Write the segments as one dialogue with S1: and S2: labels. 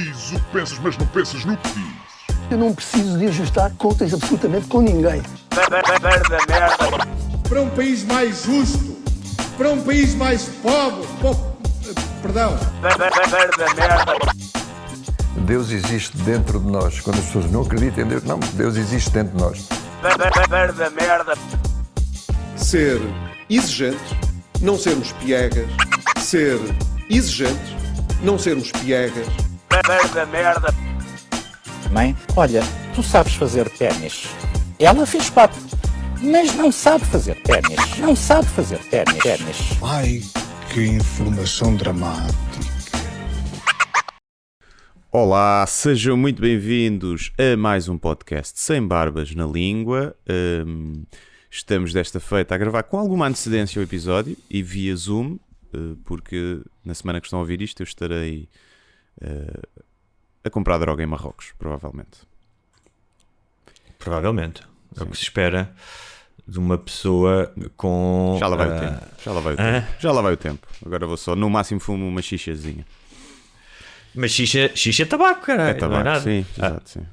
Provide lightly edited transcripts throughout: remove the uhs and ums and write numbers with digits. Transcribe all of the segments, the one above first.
S1: Diz o que pensas, mas não pensas no que dizes.
S2: Eu não preciso de ajustar contas absolutamente com ninguém.
S3: Para um país mais justo, para um país mais pobre, perdão.
S4: Deus existe dentro de nós. Quando as pessoas não acreditam em Deus, não, Deus existe dentro de nós.
S5: Ser exigente, não sermos piegas. Ser exigente, não sermos piegas.
S6: Mãe, olha, tu sabes fazer ténis. Ela fez 4, mas não sabe fazer ténis. Não sabe fazer ténis.
S7: Ai, que informação dramática.
S8: Olá, sejam muito bem-vindos a mais um podcast Sem Barbas na Língua. Estamos desta feita a gravar com alguma antecedência o episódio e via Zoom, porque na semana que estão a ouvir isto eu estarei a comprar droga em Marrocos, provavelmente.
S9: Provavelmente. É o que se espera de uma pessoa com...
S8: Já lá vai o tempo. Já lá vai o tempo. Agora vou só, no máximo fumo uma xixazinha.
S9: Mas xixa é tabaco, cara.
S8: É tabaco,
S9: não é nada.
S8: sim, exato, sim.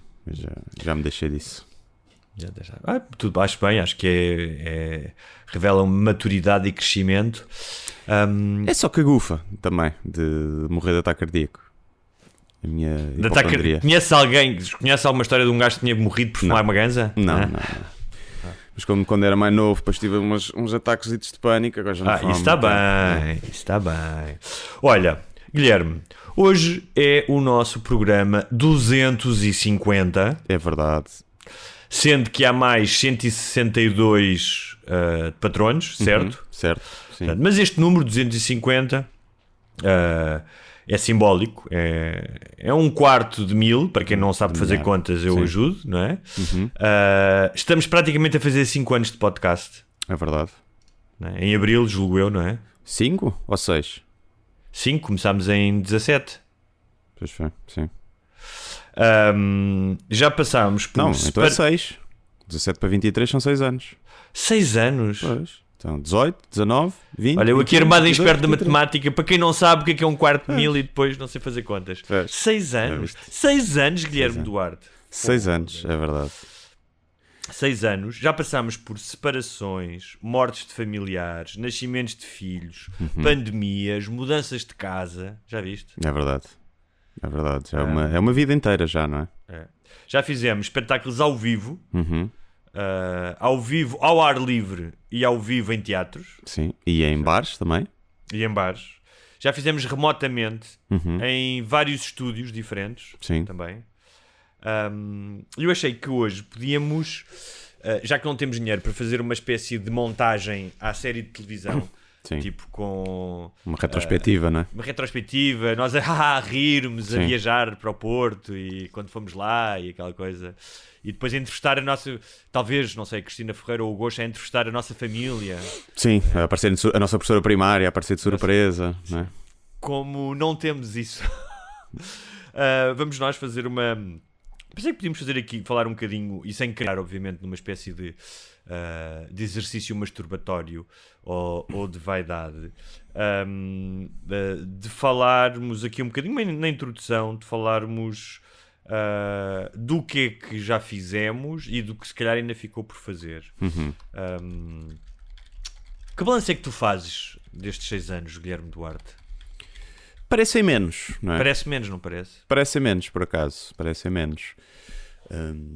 S8: Já me deixei disso.
S9: Tudo acho bem, acho que revela uma maturidade e crescimento.
S8: É só cagufa também, de morrer de ataque cardíaco. A minha hipocondria.
S9: Conhece alguma história de um gajo que tinha morrido por fumar uma ganza?
S8: Não. Mas como quando era mais novo, depois tive uns ataques de pânico, agora já não fumo.
S9: Isso está bem. Olha, Guilherme, hoje é o nosso programa 250.
S8: É verdade.
S9: Sendo que há mais 162 patronos, certo?
S8: Certo, sim.
S9: Portanto, mas este número 250 é simbólico, é um quarto de mil. Para quem não sabe fazer contas, eu ajudo, não é? Estamos praticamente a fazer 5 anos de podcast.
S8: É verdade.
S9: É? Em abril, julgo eu, não é?
S8: 5 ou 6?
S9: 5, começámos em 17.
S8: Pois foi, sim.
S9: Já passámos por...
S8: Não, então é 6. 17 para 23 são 6 anos.
S9: 6 anos?
S8: Pois. Então 18, 19, 20...
S9: Olha, eu aqui
S8: 21,
S9: armado em
S8: 22,
S9: esperto de
S8: 23.
S9: matemática. Para quem não sabe o que é um quarto de mil e depois não sei fazer contas. 6 anos. 6 anos, Guilherme Duarte.
S8: 6 anos, é verdade.
S9: 6 anos. Já passámos por separações, mortes de familiares, nascimentos de filhos, pandemias, mudanças de casa. Já viste?
S8: É verdade. Já é uma vida inteira já, não é?
S9: Já fizemos espetáculos ao vivo. Ao vivo, ao ar livre e ao vivo em teatros.
S8: Sim, e em bares também.
S9: E em bares. Já fizemos remotamente em vários estúdios diferentes.
S8: Sim.
S9: Também. Eu achei que hoje podíamos, já que não temos dinheiro para fazer uma espécie de montagem à série de televisão,
S8: Sim.
S9: tipo com
S8: Uma retrospectiva, não é?
S9: uma retrospectiva, nós a rirmos, a
S8: Sim.
S9: viajar para o Porto e quando fomos lá e aquela coisa, e depois entrevistar a nossa, talvez, não sei, Cristina Ferreira ou o Gosto, a entrevistar a nossa família.
S8: Sim, a aparecer a nossa professora primária, a aparecer de surpresa, não é?
S9: Como não temos isso, vamos nós fazer uma... Pensei que podíamos fazer aqui, falar um bocadinho, e sem criar, obviamente, numa espécie de exercício masturbatório ou de vaidade, de falarmos aqui um bocadinho na introdução, de falarmos do que é que já fizemos e do que se calhar ainda ficou por fazer. Que balanço é que tu fazes destes 6 anos, Guilherme Duarte?
S8: Parecem menos, não é?
S9: Parece menos, não parece?
S8: Parecem menos, por acaso. Parecem menos.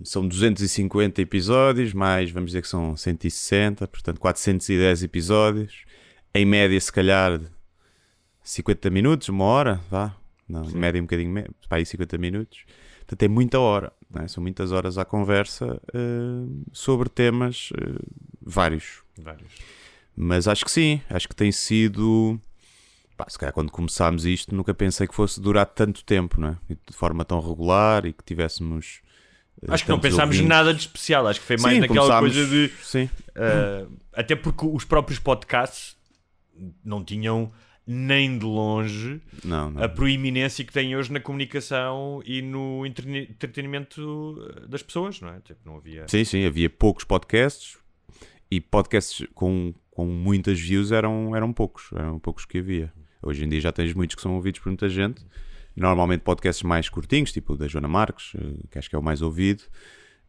S8: São 250 episódios, mais, vamos dizer que são 160, portanto 410 episódios. Em média, se calhar, 50 minutos, uma hora, vá. Não, em média um bocadinho, para aí 50 minutos. Portanto, é muita hora, não é? São muitas horas à conversa sobre temas vários. Mas acho que sim, acho que tem sido... se calhar quando começámos isto nunca pensei que fosse durar tanto tempo, não é? E de forma tão regular e que tivéssemos...
S9: Acho que não pensámos nada de especial, acho que foi mais naquela coisa de...
S8: Sim.
S9: Até porque os próprios podcasts não tinham nem de longe
S8: não.
S9: a proeminência que têm hoje na comunicação e no entretenimento das pessoas, não é? Tipo, não havia...
S8: Sim, havia poucos podcasts e podcasts com muitas views eram poucos que havia. Hoje em dia já tens muitos que são ouvidos por muita gente, Normalmente podcasts mais curtinhos, tipo o da Joana Marques, que acho que é o mais ouvido.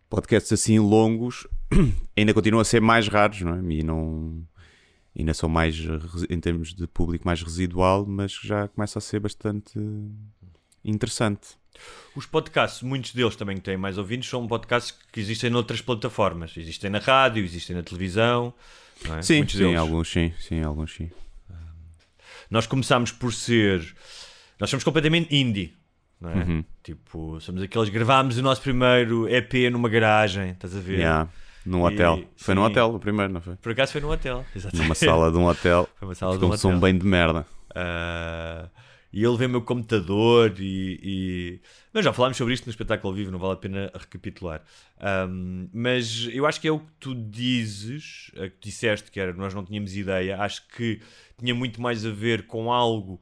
S8: Podcasts assim longos ainda continuam a ser mais raros, não é? E ainda são mais, em termos de público, mais residual, mas já começa a ser bastante interessante.
S9: Os podcasts, muitos deles também que têm mais ouvintes, são podcasts que existem noutras plataformas. Existem na rádio, existem na televisão. Não é?
S8: Sim, alguns sim.
S9: Nós começámos por ser... Nós somos completamente indie, não é? Tipo, somos aqueles que gravámos o nosso primeiro EP numa garagem, estás a ver?
S8: Num hotel. Foi num hotel o primeiro, não foi?
S9: Por acaso foi num hotel, exatamente.
S8: Numa sala de um hotel.
S9: Foi uma sala de um hotel.
S8: Com um som bem de merda.
S9: E ele vê o meu computador Nós já falámos sobre isto no espetáculo ao vivo, não vale a pena recapitular. Mas eu acho que é o que tu dizes, que disseste, que era nós não tínhamos ideia. Acho que tinha muito mais a ver com algo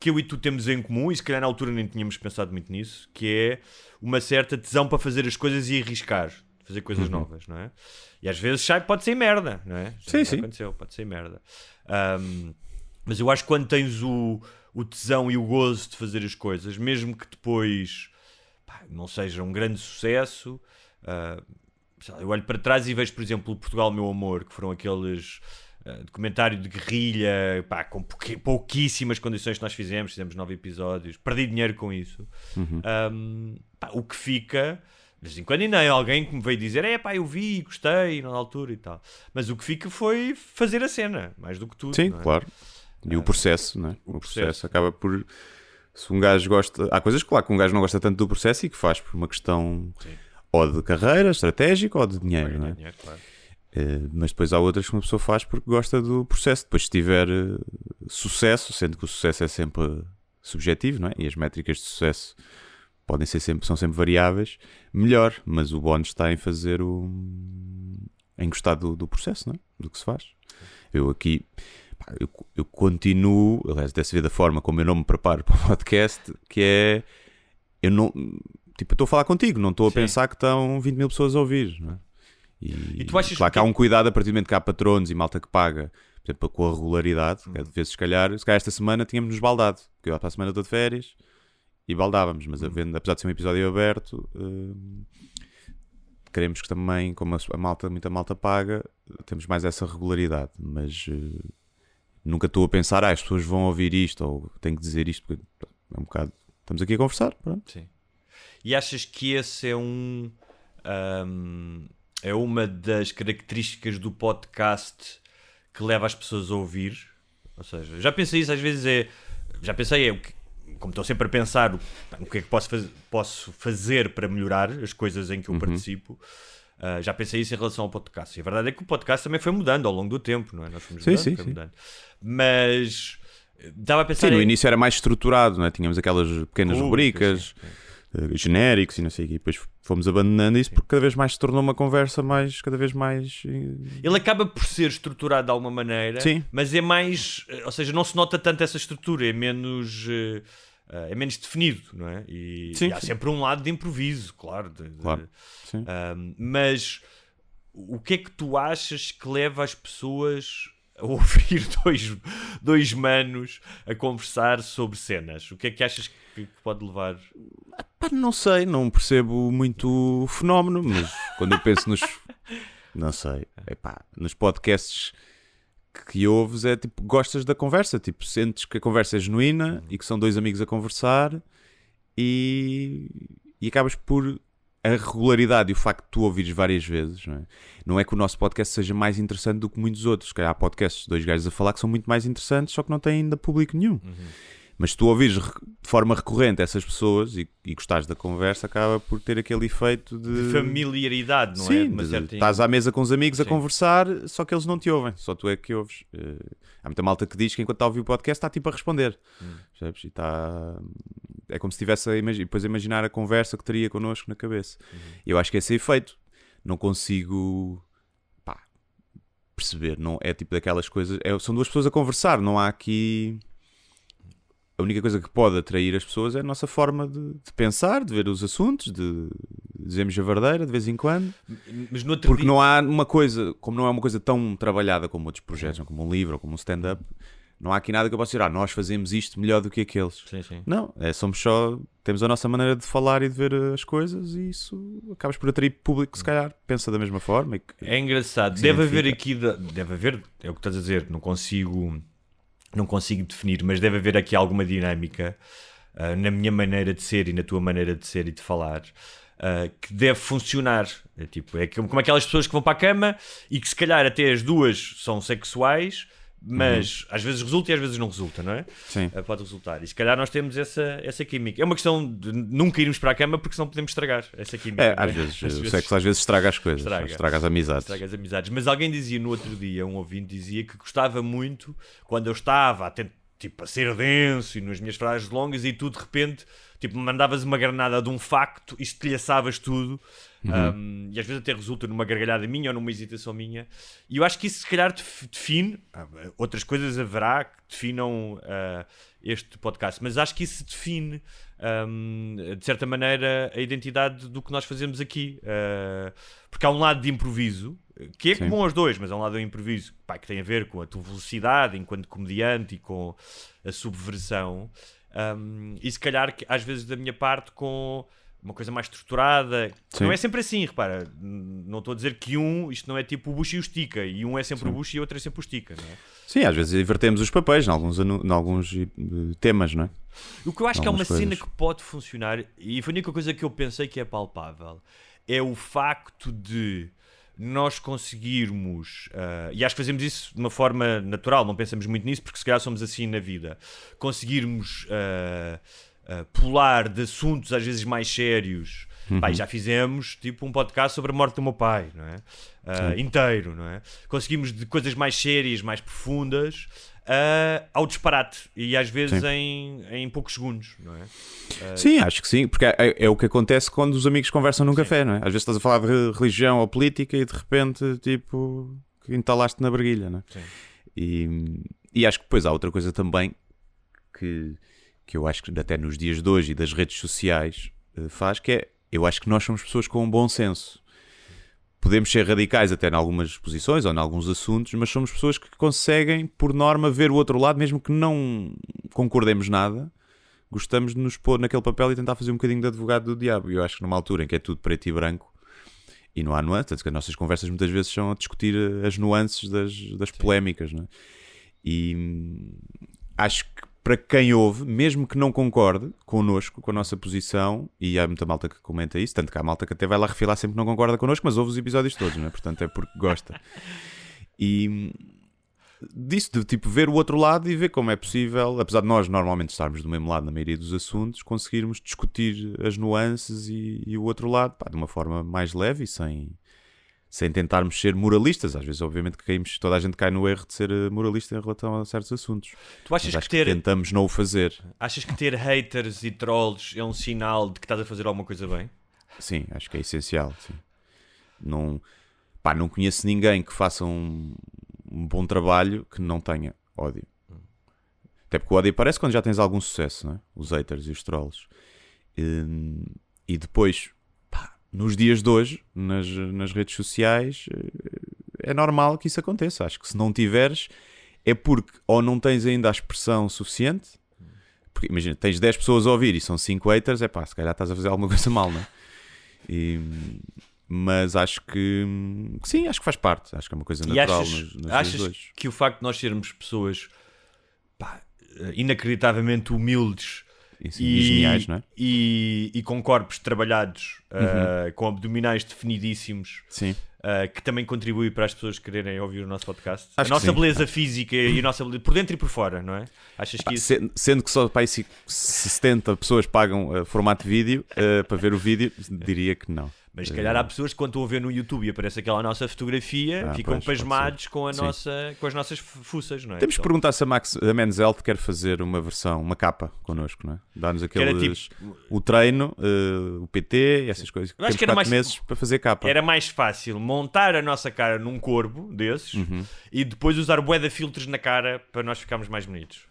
S9: que eu e tu temos em comum, e se calhar na altura nem tínhamos pensado muito nisso, que é uma certa tesão para fazer as coisas e arriscar, fazer coisas novas, não é? E às vezes pode ser merda, não é?
S8: Sim.
S9: Aconteceu, pode ser merda. Mas eu acho que quando tens o tesão e o gozo de fazer as coisas, mesmo que depois não seja um grande sucesso, eu olho para trás e vejo, por exemplo, o Portugal Meu Amor, que foram aqueles documentário de guerrilha, com pouquíssimas condições que nós fizemos 9 episódios, perdi dinheiro com isso. O que fica, de vez em quando ainda há alguém que me veio dizer, eu vi, gostei na altura e tal, mas o que fica foi fazer a cena, mais do que tudo.
S8: Sim,
S9: não é?
S8: Claro. E o processo, não é? O processo acaba por... Se um gajo gosta... Há coisas, claro, que um gajo não gosta tanto do processo e que faz por uma questão ou de carreira estratégica ou de dinheiro, não é?
S9: Dinheiro, claro.
S8: Mas depois há outras que uma pessoa faz porque gosta do processo. Depois, se tiver sucesso, sendo que o sucesso é sempre subjetivo, não é? E as métricas de sucesso são sempre variáveis, melhor. Mas o bónus está em fazer em gostar do processo, não é? Do que se faz. Eu aqui... Eu continuo, aliás, dessa vez da forma como eu não me preparo para o podcast, que é, eu não, tipo, eu estou a falar contigo, não estou a pensar que estão 20 mil pessoas a ouvir, não é? E tu achas claro que há um cuidado a partir do momento que há patronos e malta que paga, por exemplo, com a regularidade, que às vezes se calhar esta semana tínhamos-nos baldado, porque eu para a semana estou de férias e baldávamos, mas apesar de ser um episódio aberto, queremos que também, como muita malta paga, temos mais essa regularidade, mas... Nunca estou a pensar, as pessoas vão ouvir isto ou tenho que dizer isto, porque é um bocado... Estamos aqui a conversar, pronto.
S9: Sim. E achas que esse é uma das características do podcast que leva as pessoas a ouvir? Ou seja, já pensei isso às vezes, como estou sempre a pensar o que é que posso fazer para melhorar as coisas em que eu participo. Já pensei isso em relação ao podcast. E a verdade é que o podcast também foi mudando ao longo do tempo, não é? Nós fomos mudando. Mas estava a pensar...
S8: Sim, no início era mais estruturado, não é? Tínhamos aquelas pequenas rubricas, genéricos e não sei o quê. E depois fomos abandonando isso porque cada vez mais se tornou uma conversa cada vez mais...
S9: Ele acaba por ser estruturado de alguma maneira, mas é mais... Ou seja, não se nota tanto essa estrutura, é menos definido, não é? E há sempre um lado de improviso, claro.
S8: Claro. Sim.
S9: Mas o que é que tu achas que leva as pessoas a ouvir dois manos a conversar sobre cenas? O que é que achas que pode levar?
S8: Não sei, não percebo muito o fenómeno, mas quando eu penso nos podcasts que ouves, é tipo, gostas da conversa, tipo, sentes que a conversa é genuína e que são dois amigos a conversar e acabas por... A regularidade e o facto de tu ouvires várias vezes, não é que o nosso podcast seja mais interessante do que muitos outros, que há podcasts de dois gajos a falar que são muito mais interessantes, só que não têm ainda público nenhum. Mas se tu ouvires de forma recorrente essas pessoas e gostares da conversa, acaba por ter aquele efeito de
S9: familiaridade, não
S8: é?
S9: Sim,
S8: estás à mesa com os amigos a conversar, só que eles não te ouvem, só tu é que ouves. Há muita malta que diz que enquanto está a ouvir o podcast está tipo a responder. Sabes? E está... É como se estivesse depois a imaginar a conversa que teria connosco na cabeça. E eu acho que esse efeito não consigo perceber. Não, é tipo daquelas coisas... são duas pessoas a conversar, não há aqui... A única coisa que pode atrair as pessoas é a nossa forma de pensar, de ver os assuntos, de dizermos a verdadeira de vez em quando.
S9: Mas
S8: porque não há uma coisa, como não é uma coisa tão trabalhada como outros projetos, como um livro ou como um stand-up, Não há aqui nada que eu possa dizer, nós fazemos isto melhor do que aqueles.
S9: Sim, sim.
S8: Não, somos só, temos a nossa maneira de falar e de ver as coisas e isso acabas por atrair público que se calhar pensa da mesma forma.
S9: É engraçado.
S8: se
S9: Deve haver
S8: identifica.
S9: aqui, deve haver, é o que estás a dizer, não consigo definir, mas deve haver aqui alguma dinâmica na minha maneira de ser e na tua maneira de ser e de falar. Que deve funcionar. É tipo, é como aquelas pessoas que vão para a cama e que se calhar até as duas são sexuais, mas às vezes resulta e às vezes não resulta, não é?
S8: Sim.
S9: Pode resultar. E se calhar nós temos essa química. É uma questão de nunca irmos para a cama porque senão podemos estragar essa química.
S8: Às vezes, o sexo às vezes estraga as coisas, estraga as amizades.
S9: Estraga as amizades. Mas alguém dizia no outro dia, um ouvinte dizia que gostava muito quando eu estava a ser denso e nas minhas frases longas e tu de repente me mandavas uma granada de um facto e estilhaçavas tudo. E às vezes até resulta numa gargalhada minha ou numa hesitação minha. E eu acho que isso se calhar define, outras coisas haverá que definam este podcast, mas acho que isso define de certa maneira a identidade do que nós fazemos aqui, porque há um lado de improviso que é comum aos dois, mas há um lado de improviso que tem a ver com a tua velocidade enquanto comediante e com a subversão, e se calhar que às vezes da minha parte com uma coisa mais estruturada. Não é sempre assim, repara, não estou a dizer que isto não é tipo o Bush e o Stica, e um é sempre o Bush e o outro é sempre o Stica, não é?
S8: Sim, às vezes invertemos os papéis em alguns temas, não é?
S9: O que eu acho que é uma
S8: coisas.
S9: cena que pode funcionar, e foi a única coisa que eu pensei que é palpável, é o facto de nós conseguirmos, e acho que fazemos isso de uma forma natural, não pensamos muito nisso porque se calhar somos assim na vida, conseguirmos pular de assuntos às vezes mais sérios. Já fizemos tipo um podcast sobre a morte do meu pai, não é? Inteiro, não é? Conseguimos de coisas mais sérias, mais profundas, ao disparate e às vezes em poucos segundos, não é?
S8: Sim, acho que sim, porque é o que acontece quando os amigos conversam num café, não é? Às vezes estás a falar de religião ou política e de repente tipo entalaste na briguilha, não é? E acho que depois há outra coisa também que eu acho que até nos dias de hoje e das redes sociais faz, que é, eu acho que nós somos pessoas com um bom senso. Podemos ser radicais até em algumas posições ou em alguns assuntos, mas somos pessoas que conseguem, por norma, ver o outro lado, mesmo que não concordemos nada, gostamos de nos pôr naquele papel e tentar fazer um bocadinho de advogado do diabo. E eu acho que numa altura em que é tudo preto e branco e não há nuances, tanto que as nossas conversas muitas vezes são a discutir as nuances das polémicas, não é? E acho que para quem ouve, mesmo que não concorde connosco, com a nossa posição, e há muita malta que comenta isso, tanto que há malta que até vai lá refilar sempre que não concorda connosco, mas ouve os episódios todos, não é? Portanto é porque gosta. E disso, de tipo ver o outro lado e ver como é possível, apesar de nós normalmente estarmos do mesmo lado na maioria dos assuntos, conseguirmos discutir as nuances e o outro lado de uma forma mais leve e sem tentarmos ser moralistas. Às vezes, obviamente, que toda a gente cai no erro de ser moralista em relação a certos assuntos.
S9: Tu achas
S8: mas que tentamos não o fazer.
S9: Achas que ter haters e trolls é um sinal de que estás a fazer alguma coisa bem?
S8: Sim, acho que é essencial. Sim. Não conheço ninguém que faça um bom trabalho que não tenha ódio. Até porque o ódio aparece quando já tens algum sucesso, não é? Os haters e os trolls. E depois, nos dias de hoje, nas redes sociais, é normal que isso aconteça. Acho que se não tiveres, é porque ou não tens ainda a expressão suficiente, porque imagina, tens 10 pessoas a ouvir e são 5 haters, se calhar estás a fazer alguma coisa mal, não é? Mas acho que sim, acho que faz parte. Acho que é uma coisa natural nos dias de hoje.
S9: Achas que o facto de nós sermos pessoas inacreditavelmente humildes
S8: e geniais, não é?
S9: E com corpos trabalhados, com abdominais definidíssimos,
S8: sim.
S9: Que também contribui para as pessoas quererem ouvir o nosso podcast.
S8: Acho
S9: a nossa beleza física e a nossa beleza por dentro e por fora, não é? Achas que isso...
S8: Sendo que só 70 pessoas pagam formato vídeo para ver o vídeo, diria que não.
S9: Mas se calhar há pessoas que quando estão a ver no YouTube e aparece aquela nossa fotografia, ficam pasmados com as nossas fuças, não é?
S8: Temos que perguntar se a Men's Health quer fazer uma capa connosco, não é? Dar-nos aqueles... o treino, o PT, essas coisas.
S9: Eu acho que
S8: era 4 meses para fazer capa.
S9: Era mais fácil montar a nossa cara num corvo desses e depois usar bué de filtros na cara para nós ficarmos mais bonitos.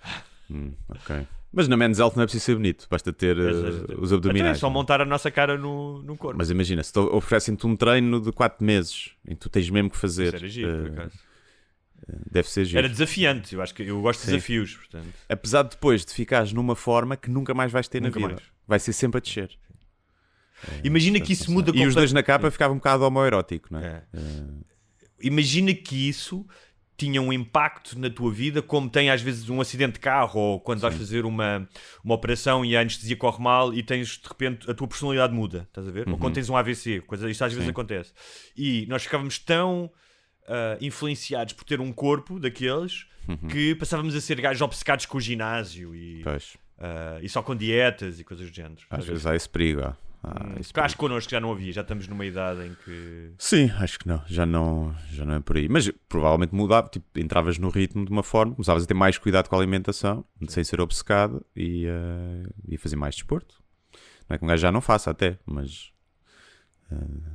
S8: Ok. Mas na Men's Health não é preciso ser bonito, basta ter os abdominais.
S9: Então é só montar a nossa cara no corpo.
S8: Mas imagina, se oferecem-te um treino de 4 meses e tu tens mesmo que fazer.
S9: Isso era giro, por acaso.
S8: Deve ser giro.
S9: Era desafiante, eu acho que eu gosto de
S8: Sim.
S9: desafios, portanto.
S8: Apesar de depois de ficares numa forma que nunca mais vais ter
S9: Nunca
S8: na vida.
S9: mais.
S8: Vai ser sempre a descer.
S9: Imagina que isso muda
S8: E os dois na capa ficavam um bocado homoerótico, não é?
S9: Imagina que isso tinha um impacto na tua vida, como tem às vezes um acidente de carro, ou quando vais fazer uma operação e a anestesia corre mal e tens de repente a tua personalidade muda, estás a ver? Ou quando tens um AVC, isto às vezes acontece. E nós ficávamos tão influenciados por ter um corpo daqueles que passávamos a ser gajos obcecados com o ginásio e só com dietas e coisas do género.
S8: Às vezes há esse perigo.
S9: Acho que connosco já não havia, já estamos numa idade em que...
S8: Sim, acho que não, já não é por aí. Mas provavelmente mudava, tipo, entravas no ritmo de uma forma, começavas a ter mais cuidado com a alimentação, sem ser obcecado, e fazer mais desporto. Não é que um gajo já não faça até, mas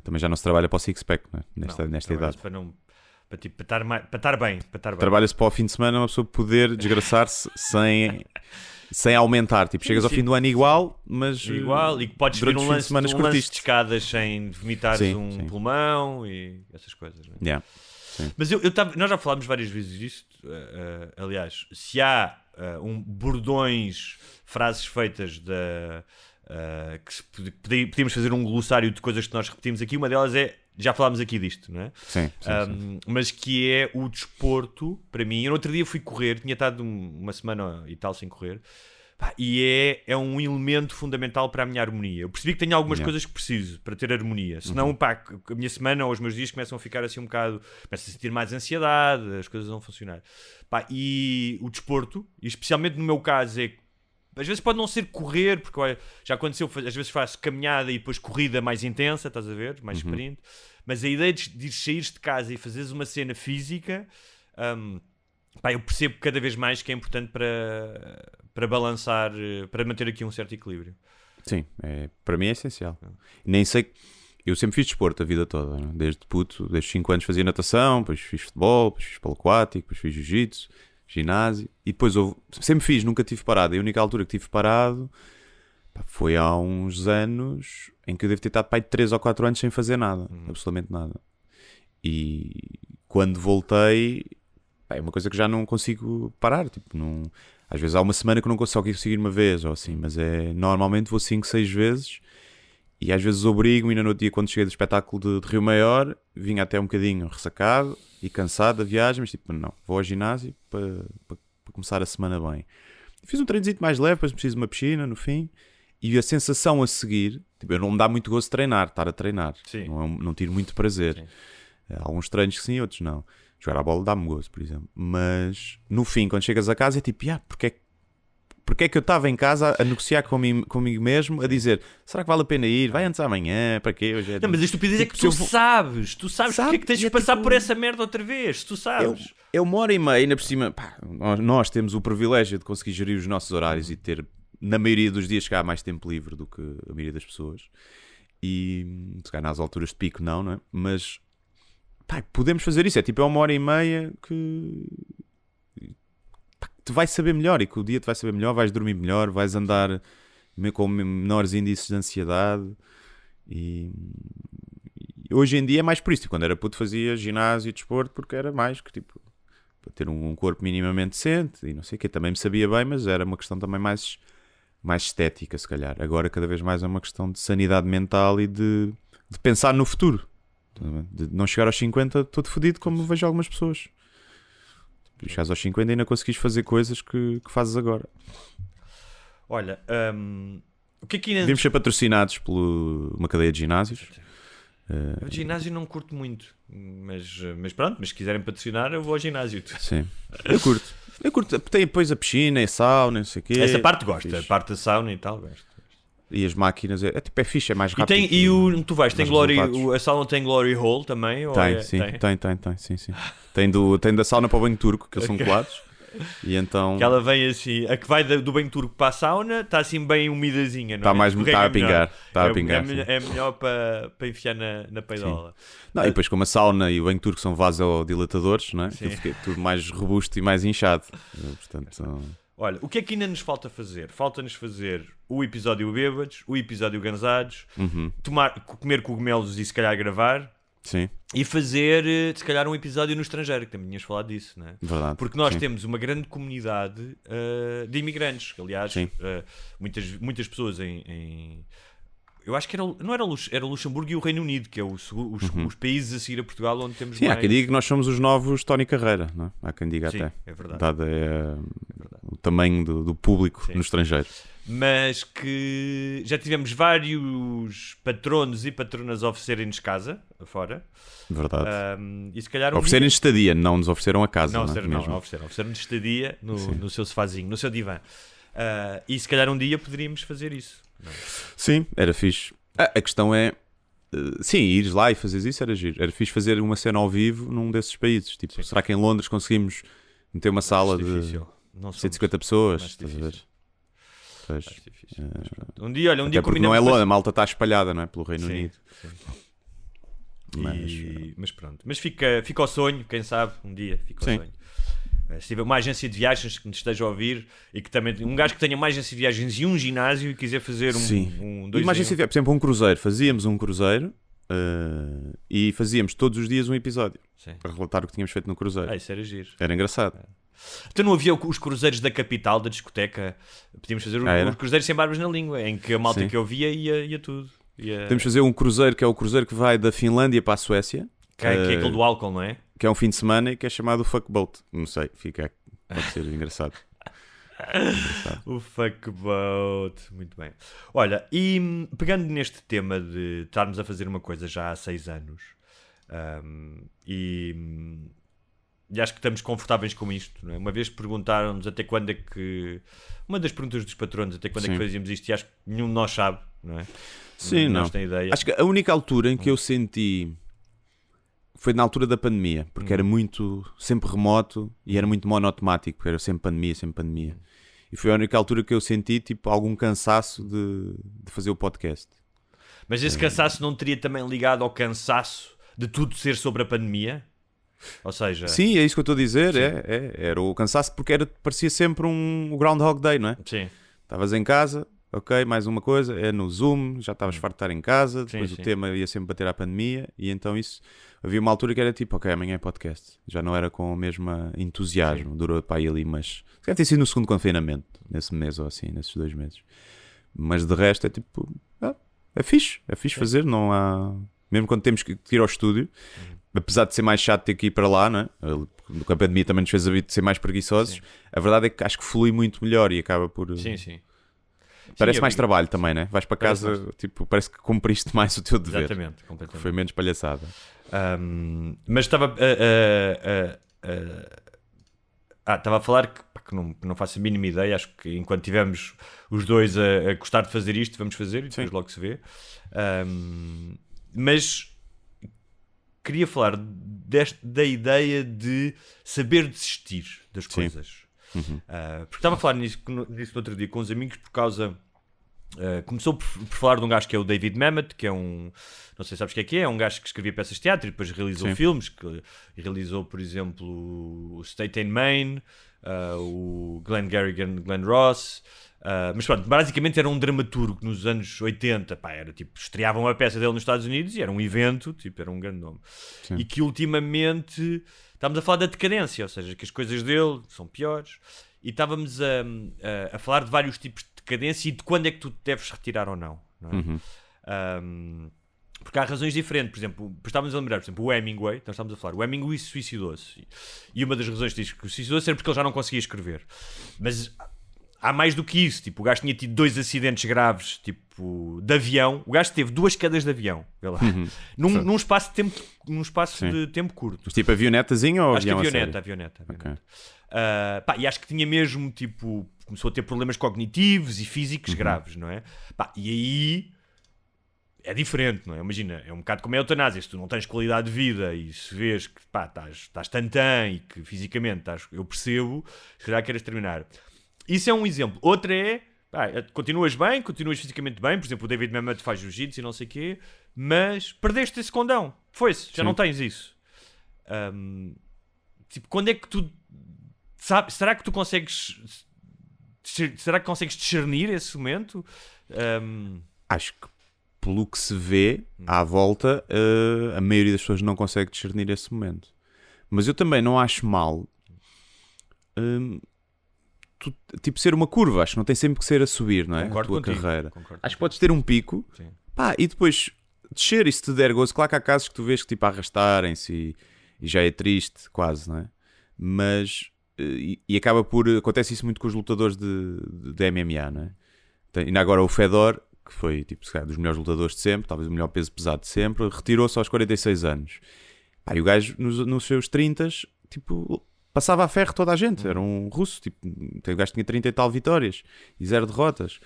S8: também já não se trabalha para o six-pack, não é? Nesta idade.
S9: Para estar bem.
S8: Trabalha-se para o fim de semana uma pessoa poder desgraçar-se sem aumentar. Tipo, chegas ao fim do ano igual, mas
S9: igual, e que podes ver um lance de escadas sem vomitares pulmão e essas coisas. Não é? Mas nós já falámos várias vezes disto. Aliás, se há bordões, frases feitas que podíamos fazer um glossário de coisas que nós repetimos aqui, uma delas é, já falámos aqui disto, não é?
S8: Sim.
S9: Mas que é o desporto, para mim. Eu no outro dia fui correr, tinha estado uma semana e tal sem correr, e é um elemento fundamental para a minha harmonia. Eu percebi que tenho algumas coisas que preciso para ter harmonia, senão a minha semana ou os meus dias começam a ficar assim um bocado, começo a sentir mais ansiedade, as coisas não funcionar. E o desporto, e especialmente no meu caso, às vezes pode não ser correr, porque já aconteceu, às vezes faço caminhada e depois corrida mais intensa, estás a ver? Mais sprint. Mas a ideia de saíres de casa e fazeres uma cena física, eu percebo cada vez mais que é importante para balançar, para manter aqui um certo equilíbrio.
S8: Sim, para mim é essencial. Nem sei... Eu sempre fiz desporto a vida toda, não é? Desde puto, desde 5 anos fazia natação, depois fiz futebol, depois fiz polo aquático, depois fiz jiu-jitsu, ginásio, e depois sempre fiz, nunca tive parado. E a única altura que tive parado foi há uns anos em que eu devo ter estado 3 ou 4 anos sem fazer nada, absolutamente nada. E quando voltei, é uma coisa que já não consigo parar. Tipo, às vezes há uma semana que eu não consigo ir uma vez ou assim, mas normalmente vou 5, 6 vezes. E às vezes obrigo-me, ainda no dia quando cheguei do espetáculo de Rio Maior, vinha até um bocadinho ressacado e cansado da viagem, mas tipo, não, vou ao ginásio para começar a semana bem. Fiz um treinozito mais leve, depois preciso de uma piscina no fim, e a sensação a seguir, tipo, não me dá muito gosto de estar a treinar, não tiro muito prazer. Há alguns treinos que sim, outros não. Jogar a bola dá-me gosto, por exemplo. Mas no fim, quando chegas a casa, é tipo, porque é que eu estava em casa a negociar comigo mesmo, a dizer, será que vale a pena ir? Vai antes amanhã, para quê? Hoje
S9: Não, mas a estupidez é que tu sabes porque é que tens de passar por essa merda outra vez, tu sabes.
S8: É 1h30, ainda por cima, nós temos o privilégio de conseguir gerir os nossos horários e ter, na maioria dos dias, chegar mais tempo livre do que a maioria das pessoas. E, se calhar nas alturas de pico não é? Mas, podemos fazer isso, é 1h30 que... te vais saber melhor e que o dia te vai saber melhor, vais dormir melhor, vais andar com menores índices de ansiedade e hoje em dia é mais por isso. Tipo, quando era puto fazia ginásio e desporto porque era mais que tipo para ter um corpo minimamente decente e não sei o que, também me sabia bem, mas era uma questão também mais estética se calhar. Agora cada vez mais é uma questão de sanidade mental e de pensar no futuro, de não chegar aos 50 todo fodido como vejo algumas pessoas. Chegas aos 50 e ainda conseguis fazer coisas que fazes agora.
S9: Olha, o que é que ainda...
S8: Devíamos ser patrocinados por uma cadeia de ginásios.
S9: O ginásio não curto muito, mas pronto, mas se quiserem patrocinar eu vou ao ginásio.
S8: Sim, eu curto. Tem depois a piscina, a sauna, não sei o quê.
S9: Essa parte gosto, a parte da sauna e tal, gosto.
S8: E as máquinas, é fixe, é mais rápido.
S9: Tu vais, tem a sauna tem Glory Hole também?
S8: Tem, sim. Tem da sauna para o banho turco, que eles são colados. E então...
S9: Que ela vem assim, a que vai do banho turco para a sauna, está assim bem umidazinha, não é?
S8: Está a pingar.
S9: É melhor para enfiar na peidola.
S8: Não, e depois como a sauna e o banho turco são vasodilatadores, não é? Fica tudo mais robusto e mais inchado. Portanto...
S9: Olha, o que é que ainda nos falta fazer? Falta-nos fazer o episódio bêbados, o episódio gansados, comer cogumelos e se calhar gravar.
S8: Sim,
S9: e fazer, se calhar, um episódio no estrangeiro, que também tinhas falado disso, não é?
S8: verdade.
S9: Porque nós
S8: Sim.
S9: temos uma grande comunidade de imigrantes, que, aliás,
S8: Sim.
S9: muitas pessoas eu acho que era Luxemburgo e o Reino Unido, que é os países a seguir a Portugal onde temos
S8: Sim,
S9: mais...
S8: há quem diga que nós somos os novos Tony Carreira, não é? Há quem diga
S9: Sim,
S8: até.
S9: é verdade.
S8: Dado o tamanho do público
S9: Sim.
S8: no estrangeiro.
S9: Mas que já tivemos vários patronos e patronas a oferecerem-nos casa, fora.
S8: Verdade.
S9: E se calhar
S8: Oferecerem estadia, não nos ofereceram a casa.
S9: Não,
S8: Não, é? Mesmo.
S9: ofereceram-nos estadia no seu sofazinho, no seu divã. E se calhar um dia poderíamos fazer isso. Não é?
S8: Sim, era fixe. A questão é, sim, ires lá e fazeres isso era giro. Era fixe fazer uma cena ao vivo num desses países. Tipo, será que em Londres conseguimos meter uma sala de
S9: Difícil. Não somos
S8: 150 pessoas?
S9: mais
S8: Estás a ver?
S9: difícil.
S8: Pois.
S9: mais difícil. Mas pronto. Um dia
S8: Até porque
S9: combinamos
S8: não é
S9: fazer-
S8: Londres, a malta está espalhada, não é? Pelo Reino
S9: Sim,
S8: Unido.
S9: sim.
S8: Mas,
S9: Mas pronto. Mas fica ao sonho, quem sabe, um dia fica ao
S8: Sim.
S9: sonho. Se tiver uma agência de viagens que nos esteja a ouvir e que também um gajo que tenha uma agência de viagens e um ginásio e quiser fazer
S8: Sim.
S9: dois
S8: Imagem
S9: em um.
S8: por exemplo, um cruzeiro. Fazíamos um cruzeiro e fazíamos todos os dias um episódio
S9: Sim.
S8: para relatar o que tínhamos feito no cruzeiro.
S9: Isso era giro.
S8: Era engraçado.
S9: Então não havia os cruzeiros da capital, da discoteca? Podíamos fazer
S8: era?
S9: os cruzeiros sem barbas na língua, em que a malta
S8: Sim.
S9: que eu via ia tudo.
S8: Podemos fazer um cruzeiro que é o cruzeiro que vai da Finlândia para a Suécia.
S9: Que é aquele do álcool, não é?
S8: Que é um fim de semana e que é chamado Fuckboat. Não sei, pode ser engraçado.
S9: O fuckboat, muito bem. Olha, e pegando neste tema de estarmos a fazer uma coisa já há 6 anos e acho que estamos confortáveis com isto, não é? Uma vez perguntaram-nos até quando é que... Uma das perguntas dos patronos, até quando é que
S8: Sim.
S9: fazíamos isto, e acho que nenhum de nós sabe, não é?
S8: Sim, não.
S9: Nós tem ideia.
S8: Acho que a única altura em que eu senti foi na altura da pandemia, porque era muito, sempre remoto e era muito monotemático, porque era sempre pandemia. E foi a única altura que eu senti tipo algum cansaço de fazer o podcast.
S9: Mas esse cansaço não teria também ligado ao cansaço de tudo ser sobre a pandemia? Ou seja...
S8: Sim, é isso que eu estou a dizer, era o cansaço porque parecia sempre um Groundhog Day, não é?
S9: Sim.
S8: Estavas em casa, ok, mais uma coisa, é no Zoom, já estavas farto de estar em casa, depois
S9: Sim.
S8: o tema ia sempre bater à pandemia e então isso... Havia uma altura que era tipo, ok, amanhã é podcast. Já não era com o mesmo entusiasmo.
S9: Sim.
S8: Durou para aí ali, mas... Deve ter sido no segundo confinamento, nesse mês ou assim, nesses 2 meses. Mas de resto é tipo... é fixe fazer, não há... Mesmo quando temos que ir ao estúdio, apesar de ser mais chato ter que ir para lá, não é? A pandemia também nos fez a vida de ser mais preguiçosos. Sim. A verdade é que acho que flui muito melhor e acaba por...
S9: Sim.
S8: Parece mais trabalho também, né? Vais para casa, tipo, parece que cumpriste mais o teu dever.
S9: Exatamente, completamente.
S8: Foi menos palhaçada.
S9: Mas estava a falar que não faço a mínima ideia. Acho que enquanto tivermos os dois a gostar de fazer isto, vamos fazer e depois logo se vê. Mas queria falar da ideia de saber desistir das coisas. Porque estava a falar nisso no outro dia com uns amigos por causa... começou por falar de um gajo que é o David Mamet, que é um... Não sei se sabes o que é um gajo que escrevia peças de teatro e depois realizou filmes, que realizou, por exemplo, o State and Main, o Glenn Garrigan, Glenn Ross... mas pronto, basicamente era um dramaturgo nos anos 80, era tipo, estreavam uma peça dele nos Estados Unidos e era um evento, tipo, era um grande nome. Sim. E que ultimamente estávamos a falar da decadência, ou seja, que as coisas dele são piores, e estávamos a falar de vários tipos de decadência e de quando é que tu te deves retirar ou não, não é? Porque há razões diferentes. Por exemplo, estávamos a lembrar, por exemplo, o Hemingway, então estávamos a falar, o Hemingway suicidou-se, e uma das razões que diz que suicidou-se era porque ele já não conseguia escrever. Mas há mais do que isso, tipo, o gajo tinha tido 2 acidentes graves, tipo, de avião. O gajo teve 2 quedas de avião, vê lá. Num espaço de tempo curto.
S8: Mas tipo avionetazinho ou
S9: acho
S8: avião
S9: que
S8: a sério?
S9: avioneta.
S8: Okay.
S9: E acho que tinha mesmo, tipo, começou a ter problemas cognitivos e físicos graves, não é? E aí é diferente, não é? Imagina, é um bocado como a eutanásia. Se tu não tens qualidade de vida e se vês que estás tantã e que fisicamente eu percebo, se calhar queres terminar. Isso é um exemplo. Outra é, continuas bem, continuas fisicamente bem. Por exemplo, o David Mamet faz jiu-jitsu e não sei o quê, mas perdeste esse condão. Foi-se, já não tens isso. Tipo, quando é que tu... será que tu consegues... Será que consegues discernir esse momento?
S8: Acho que pelo que se vê à volta, a maioria das pessoas não consegue discernir esse momento. Mas eu também não acho mal tipo ser uma curva. Acho que não tem sempre que ser a subir, não é?
S9: Concordo
S8: a tua
S9: contigo,
S8: carreira.
S9: concordo
S8: Acho que podes ter um pico,
S9: Sim.
S8: pá, e depois descer, e se te der gozo. Claro que há casos que tu vês que tipo arrastarem-se e já é triste, quase, não é? Mas e acaba por... Acontece isso muito com os lutadores de MMA, não é? Ainda agora o Fedor, que foi tipo, se calhar, dos melhores lutadores de sempre, talvez o melhor peso pesado de sempre, retirou-se aos 46 anos. Pá, e o gajo nos seus 30, tipo, passava a ferro toda a gente. Era um russo, tipo, o gajo tinha 30 e tal vitórias e 0 derrotas.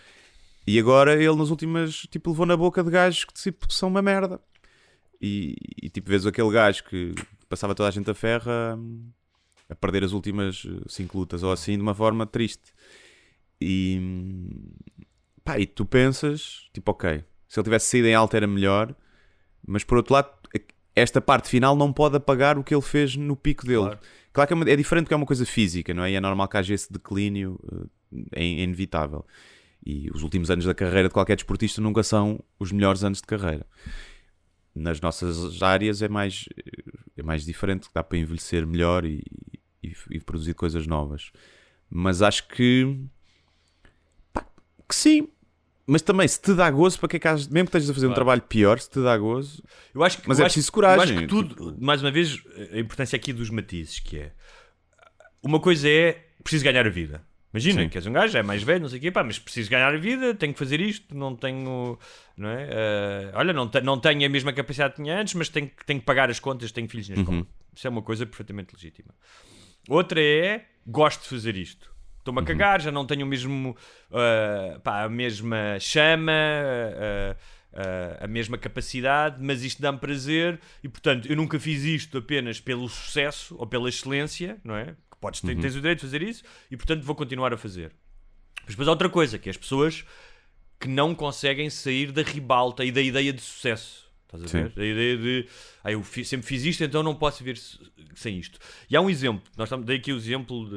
S8: E agora ele nas últimas, tipo, levou na boca de gajos que tipo, são uma merda. E tipo, vês aquele gajo que passava toda a gente a ferro a perder as últimas 5 lutas ou assim de uma forma triste. Pá, e tu pensas, tipo, ok, se ele tivesse saído em alta era melhor, mas por outro lado, esta parte final não pode apagar o que ele fez no pico dele. Claro que é diferente porque é uma coisa física, não é? E é normal que haja esse declínio, é inevitável. E os últimos anos da carreira de qualquer desportista nunca são os melhores anos de carreira. Nas nossas áreas é mais diferente, dá para envelhecer melhor e produzir coisas novas. Mas acho que sim, mas também se te dá gozo, para que é que mesmo que estejas a fazer um trabalho pior, se te dá gozo, mas é preciso coragem.
S9: Eu acho que tudo, mais uma vez, a importância aqui dos matizes, que é uma coisa é preciso ganhar a vida. Imagina que és um gajo, é mais velho, não sei o quê, pá, mas preciso ganhar a vida, tenho que fazer isto, não tenho, não é? Olha, não tenho a mesma capacidade que tinha antes, mas tenho que pagar as contas, tenho filhos na escola. Isso é uma coisa perfeitamente legítima. Outra é, gosto de fazer isto. Estou-me a cagar, já não tenho o mesmo, a mesma chama, a mesma capacidade, mas isto dá-me prazer e, portanto, eu nunca fiz isto apenas pelo sucesso ou pela excelência, não é? Que tens o direito de fazer isso e, portanto, vou continuar a fazer. Mas depois há outra coisa, que é as pessoas que não conseguem sair da ribalta e da ideia de sucesso. Estás a ver? Da ideia de, eu sempre fiz isto, então não posso viver sem isto. E há um exemplo, dei aqui o exemplo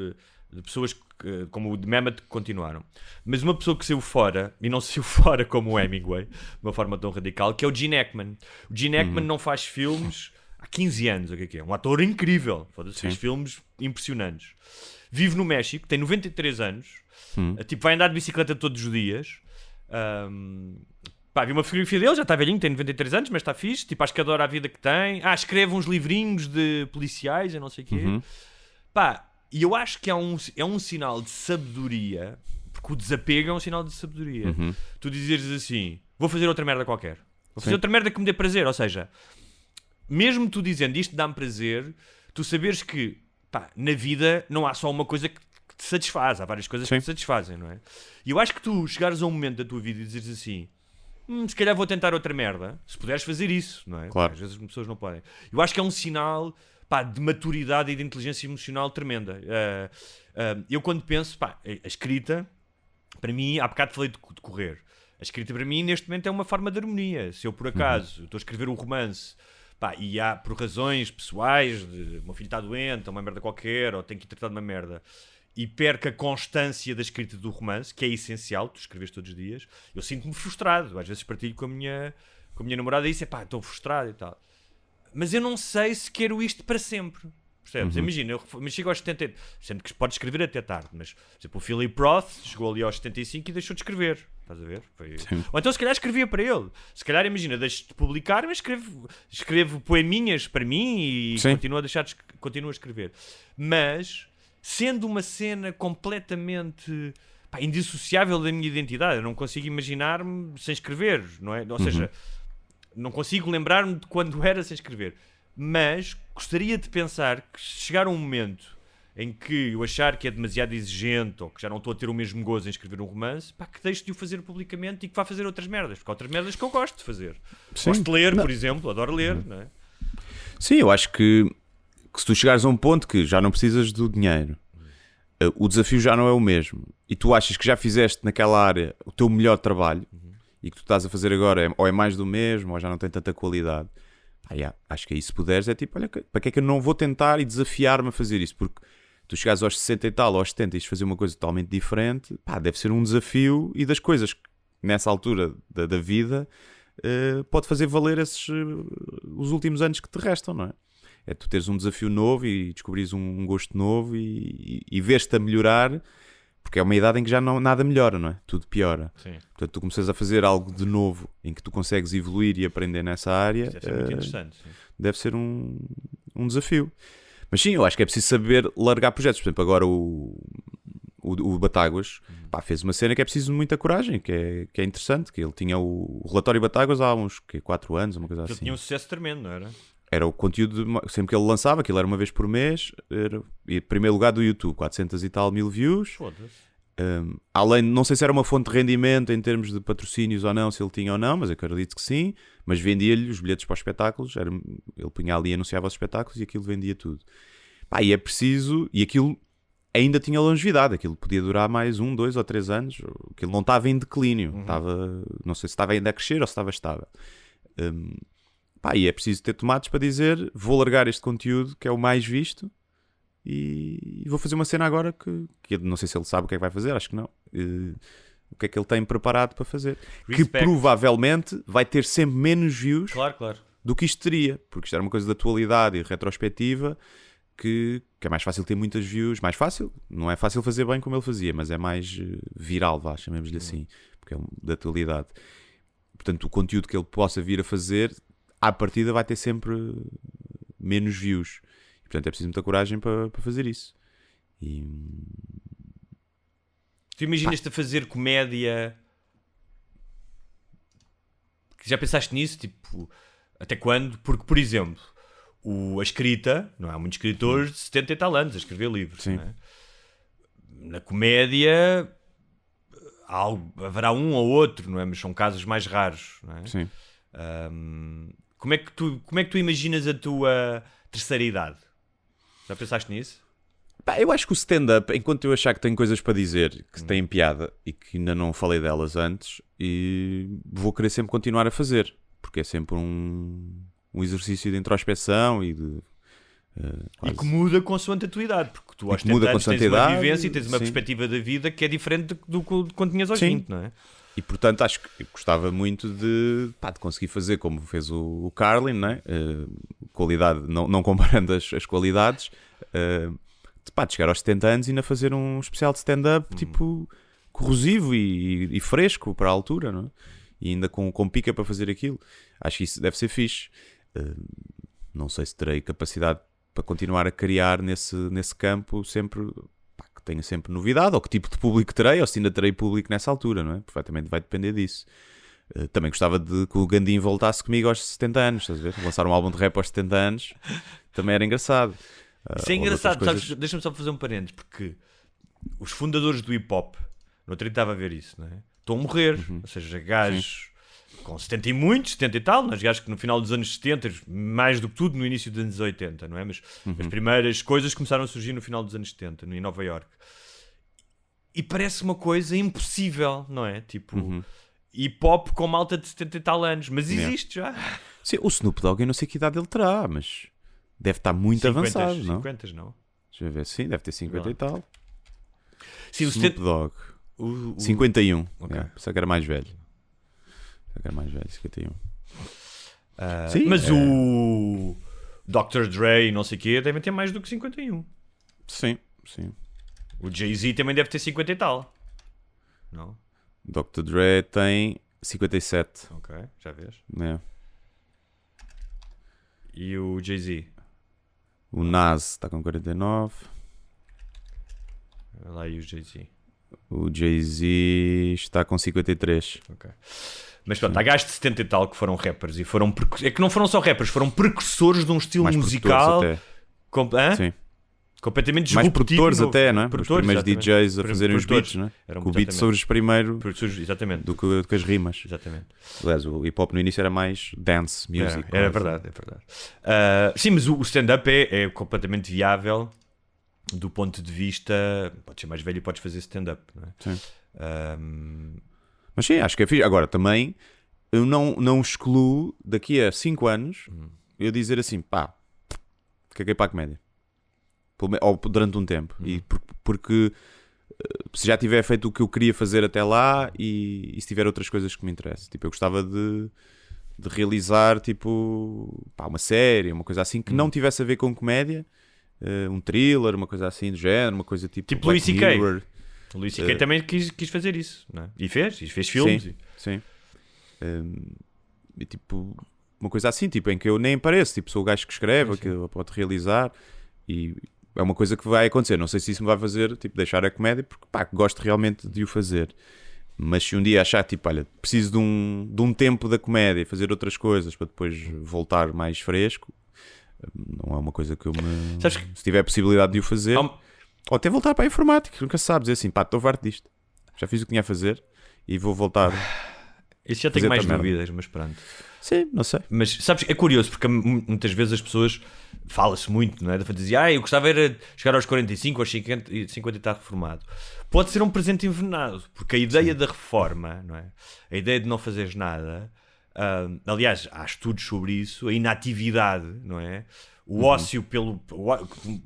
S9: de pessoas que, como o de Mehmet, que continuaram. Mas uma pessoa que saiu fora, e não saiu fora como o Hemingway, de uma forma tão radical, que é o Gene Hackman. O Gene Hackman não faz filmes há 15 anos, o que é? Um ator incrível, fez filmes impressionantes. Vive no México, tem 93 anos, tipo, vai andar de bicicleta todos os dias. Vi uma fotografia dele, já está velhinho, tem 93 anos, mas está fixe, tipo, acho que adora a vida que tem. Escreve uns livrinhos de policiais, eu não sei o quê. E eu acho que é um sinal de sabedoria, porque o desapego é um sinal de sabedoria. Tu dizeres assim, vou fazer outra merda qualquer. Vou fazer outra merda que me dê prazer. Ou seja, mesmo tu dizendo isto dá-me prazer, tu saberes que, na vida não há só uma coisa que te satisfaz. Há várias coisas que te satisfazem, não é? E eu acho que tu chegares a um momento da tua vida e dizeres assim, se calhar vou tentar outra merda, se puderes fazer isso, não é?
S8: Claro.
S9: Às vezes as pessoas não podem. Eu acho que é um sinal... de maturidade e de inteligência emocional tremenda. Eu quando penso, a escrita, para mim, há bocado falei de correr. A escrita para mim, neste momento, é uma forma de harmonia. Se eu, por acaso, estou a escrever um romance, e há, por razões pessoais, de o meu filho está doente, ou uma merda qualquer, ou tenho que ir tratar de uma merda, e perco a constância da escrita do romance, que é essencial, tu escreves todos os dias, eu sinto-me frustrado. Às vezes partilho com a minha namorada e disse, estou frustrado e tal. Mas eu não sei se quero isto para sempre. Percebes? Imagina, eu chego aos 70, sendo que pode escrever até tarde, mas, por exemplo, o Philip Roth chegou ali aos 75 e deixou de escrever. Estás a ver? Ou então, se calhar, escrevia para ele. Se calhar, imagina, deixo de publicar, mas escrevo poeminhas para mim e continuo a escrever. Mas, sendo uma cena completamente indissociável da minha identidade, eu não consigo imaginar-me sem escrever, não é? Ou seja... Não consigo lembrar-me de quando era sem escrever. Mas gostaria de pensar que se chegar um momento em que eu achar que é demasiado exigente ou que já não estou a ter o mesmo gozo em escrever um romance, que deixe de o fazer publicamente e que vá fazer outras merdas. Porque há outras merdas que eu gosto de fazer. Gosto de ler, por exemplo. Adoro ler. Não é?
S8: Sim, eu acho que se tu chegares a um ponto que já não precisas do dinheiro, o desafio já não é o mesmo, e tu achas que já fizeste naquela área o teu melhor trabalho, e que tu estás a fazer agora ou é mais do mesmo, ou já não tem tanta qualidade, acho que aí se puderes é tipo, olha, para que é que eu não vou tentar e desafiar-me a fazer isso? Porque tu chegares aos 60 e tal, aos 70 e fazer uma coisa totalmente diferente, deve ser um desafio, e das coisas que nessa altura da vida pode fazer valer os últimos anos que te restam, não é? É tu teres um desafio novo e descobrires um gosto novo e vês-te a melhorar, porque é uma idade em que já nada melhora, não é? Tudo piora.
S9: Sim.
S8: Portanto, tu começas a fazer algo de novo em que tu consegues evoluir e aprender nessa área.
S9: Deve ser muito interessante. Sim.
S8: Deve ser um desafio. Mas sim, eu acho que é preciso saber largar projetos. Por exemplo, agora o Batáguas fez uma cena que é preciso muita coragem, que é interessante, que ele tinha o relatório Batáguas há uns 4 anos, uma coisa
S9: Ele
S8: assim.
S9: tinha um sucesso tremendo, não era?
S8: Era o conteúdo, sempre que ele lançava, aquilo era uma vez por mês, e primeiro lugar do YouTube, 400 e tal mil views.
S9: Foda-se.
S8: Além, não sei se era uma fonte de rendimento em termos de patrocínios ou não, se ele tinha ou não, mas eu acredito que sim. Mas vendia-lhe os bilhetes para os espetáculos, ele punha ali e anunciava os espetáculos e aquilo vendia tudo. E é preciso, e aquilo ainda tinha longevidade, aquilo podia durar mais 1, 2 ou 3 anos, aquilo não estava em declínio, não sei se estava ainda a crescer ou se estava estável. E é preciso ter tomates para dizer, vou largar este conteúdo que é o mais visto e vou fazer uma cena agora que eu não sei se ele sabe o que é que vai fazer, acho que não. O que é que ele tem preparado para fazer?
S9: Respect.
S8: Que provavelmente vai ter sempre menos views
S9: Claro.
S8: do que isto teria, porque isto era uma coisa de atualidade e retrospectiva que é mais fácil ter muitas views, mais fácil, não é fácil fazer bem como ele fazia, mas é mais viral, chamemos-lhe assim, porque é de atualidade. Portanto, o conteúdo que ele possa vir a fazer, à partida vai ter sempre menos views. E, portanto, é preciso muita coragem para fazer isso.
S9: Tu imaginas-te a fazer comédia? Já pensaste nisso? Tipo, até quando? Porque, por exemplo, a escrita, não há muitos escritores de 70 e tal anos a escrever livros.
S8: Sim.
S9: Não é? Na comédia haverá um ou outro, não é? Mas são casos mais raros. Não é?
S8: Sim.
S9: Como é que tu imaginas a tua terceira idade? Já pensaste nisso?
S8: Eu acho que o stand-up, enquanto eu achar que tenho coisas para dizer que têm piada e que ainda não falei delas antes, e vou querer sempre continuar a fazer, porque é sempre um exercício de introspeção e de...
S9: E que muda consoante a tua idade, porque tu aos 70 anos tens uma vivência e tens uma perspectiva da vida que é diferente do que quando tinhas aos 20, não é?
S8: E portanto acho que eu gostava muito de conseguir fazer como fez o Carlin, não é? Qualidade, não comparando as qualidades, de chegar aos 70 anos e ainda fazer um especial de stand-up tipo corrosivo e fresco para a altura, não é? E ainda com pica para fazer aquilo. Acho que isso deve ser fixe. Não sei se terei capacidade para continuar a criar nesse campo sempre, que tenha sempre novidade, ou que tipo de público terei, ou se ainda terei público nessa altura, não é? Perfeitamente vai depender disso. Também gostava de que o Gandim voltasse comigo aos 70 anos, estás a ver? Lançar um álbum de rap aos 70 anos também era engraçado.
S9: Isso é engraçado, sabes? Deixa-me só fazer um parênteses, porque os fundadores do hip-hop, no outro dia estava a ver isso, não é? Estão a morrer, ou seja, gajos com 70 e muitos, 70 e tal, mas gajos que no final dos anos 70, mais do que tudo no início dos anos 80, não é? Mas as primeiras coisas começaram a surgir no final dos anos 70, em Nova Iorque. E parece uma coisa impossível, não é? Tipo, hip-hop com malta de 70 e tal anos, mas existe já.
S8: Sim, o Snoop Dogg eu não sei que idade ele terá, mas deve estar muito
S9: 50,
S8: avançado, não?
S9: 50, não?
S8: Deixa eu ver, sim, deve ter 50 e tal.
S9: Sim, o
S8: Snoop Dogg. 51.
S9: Ok.
S8: Pensava que era mais velho. 51.
S9: Sim, mas o Dr. Dre e não sei o quê devem ter mais do que 51.
S8: Sim.
S9: O Jay-Z também deve ter 50 e tal. Não?
S8: Dr. Dre tem 57.
S9: Ok, já vês.
S8: É.
S9: E o Jay-Z?
S8: O Nas está com 49.
S9: Olha lá aí o Jay-Z.
S8: O Jay-Z está com 53.
S9: Ok. Mas pronto, há gajos de 70 e tal que foram rappers e foram... É que não foram só rappers, foram precursores de um estilo
S8: Mais
S9: musical...
S8: produtores até.
S9: Sim. Completamente
S8: Mais
S9: disruptivo.
S8: produtores até, não é? Os primeiros
S9: exatamente.
S8: DJs a fazerem os beats, não é? O beat sobre os primeiros
S9: Exatamente.
S8: do que as rimas.
S9: Exatamente.
S8: Aliás, o hip-hop no início era mais dance music.
S9: É verdade. Sim, mas o stand-up é completamente viável do ponto de vista... Podes ser mais velho e podes fazer stand-up, não é?
S8: Sim. Mas sim, acho que é fixe. Agora, também, eu não excluo, daqui a 5 anos, eu dizer assim, caguei para a comédia. Ou durante um tempo. E porque se já tiver feito o que eu queria fazer até lá e se tiver outras coisas que me interessam. Tipo, eu gostava de de realizar tipo uma série, uma coisa assim que não tivesse a ver com comédia, um thriller, uma coisa assim do género, uma coisa tipo
S9: Louis
S8: Black
S9: C.K.
S8: Mirror.
S9: O Louis C.K. também quis fazer isso, não é? E fez filmes.
S8: Sim. E tipo, uma coisa assim, tipo, em que eu nem apareço, tipo, sou o gajo que escreve, que pode realizar, e é uma coisa que vai acontecer. Não sei se isso me vai fazer, tipo, deixar a comédia, porque gosto realmente de o fazer. Mas se um dia achar, tipo, olha, preciso de um tempo da comédia, fazer outras coisas para depois voltar mais fresco, não é uma coisa que eu me...
S9: Sabes que...
S8: Se tiver a possibilidade de o fazer, ou até voltar para a informática, nunca se sabe, dizer assim, estou farto disto, já fiz o que tinha a fazer e vou voltar.
S9: Isso já tenho mais dúvidas, mas pronto.
S8: Sim, não sei.
S9: Mas sabes, é curioso porque muitas vezes as pessoas fala-se muito, não é? De dizer, eu gostava era de chegar aos 45, aos 50 e estar reformado. Pode ser um presente envenenado, porque a ideia da reforma, não é? A ideia de não fazeres nada, aliás, há estudos sobre isso, a inatividade, não é? O ócio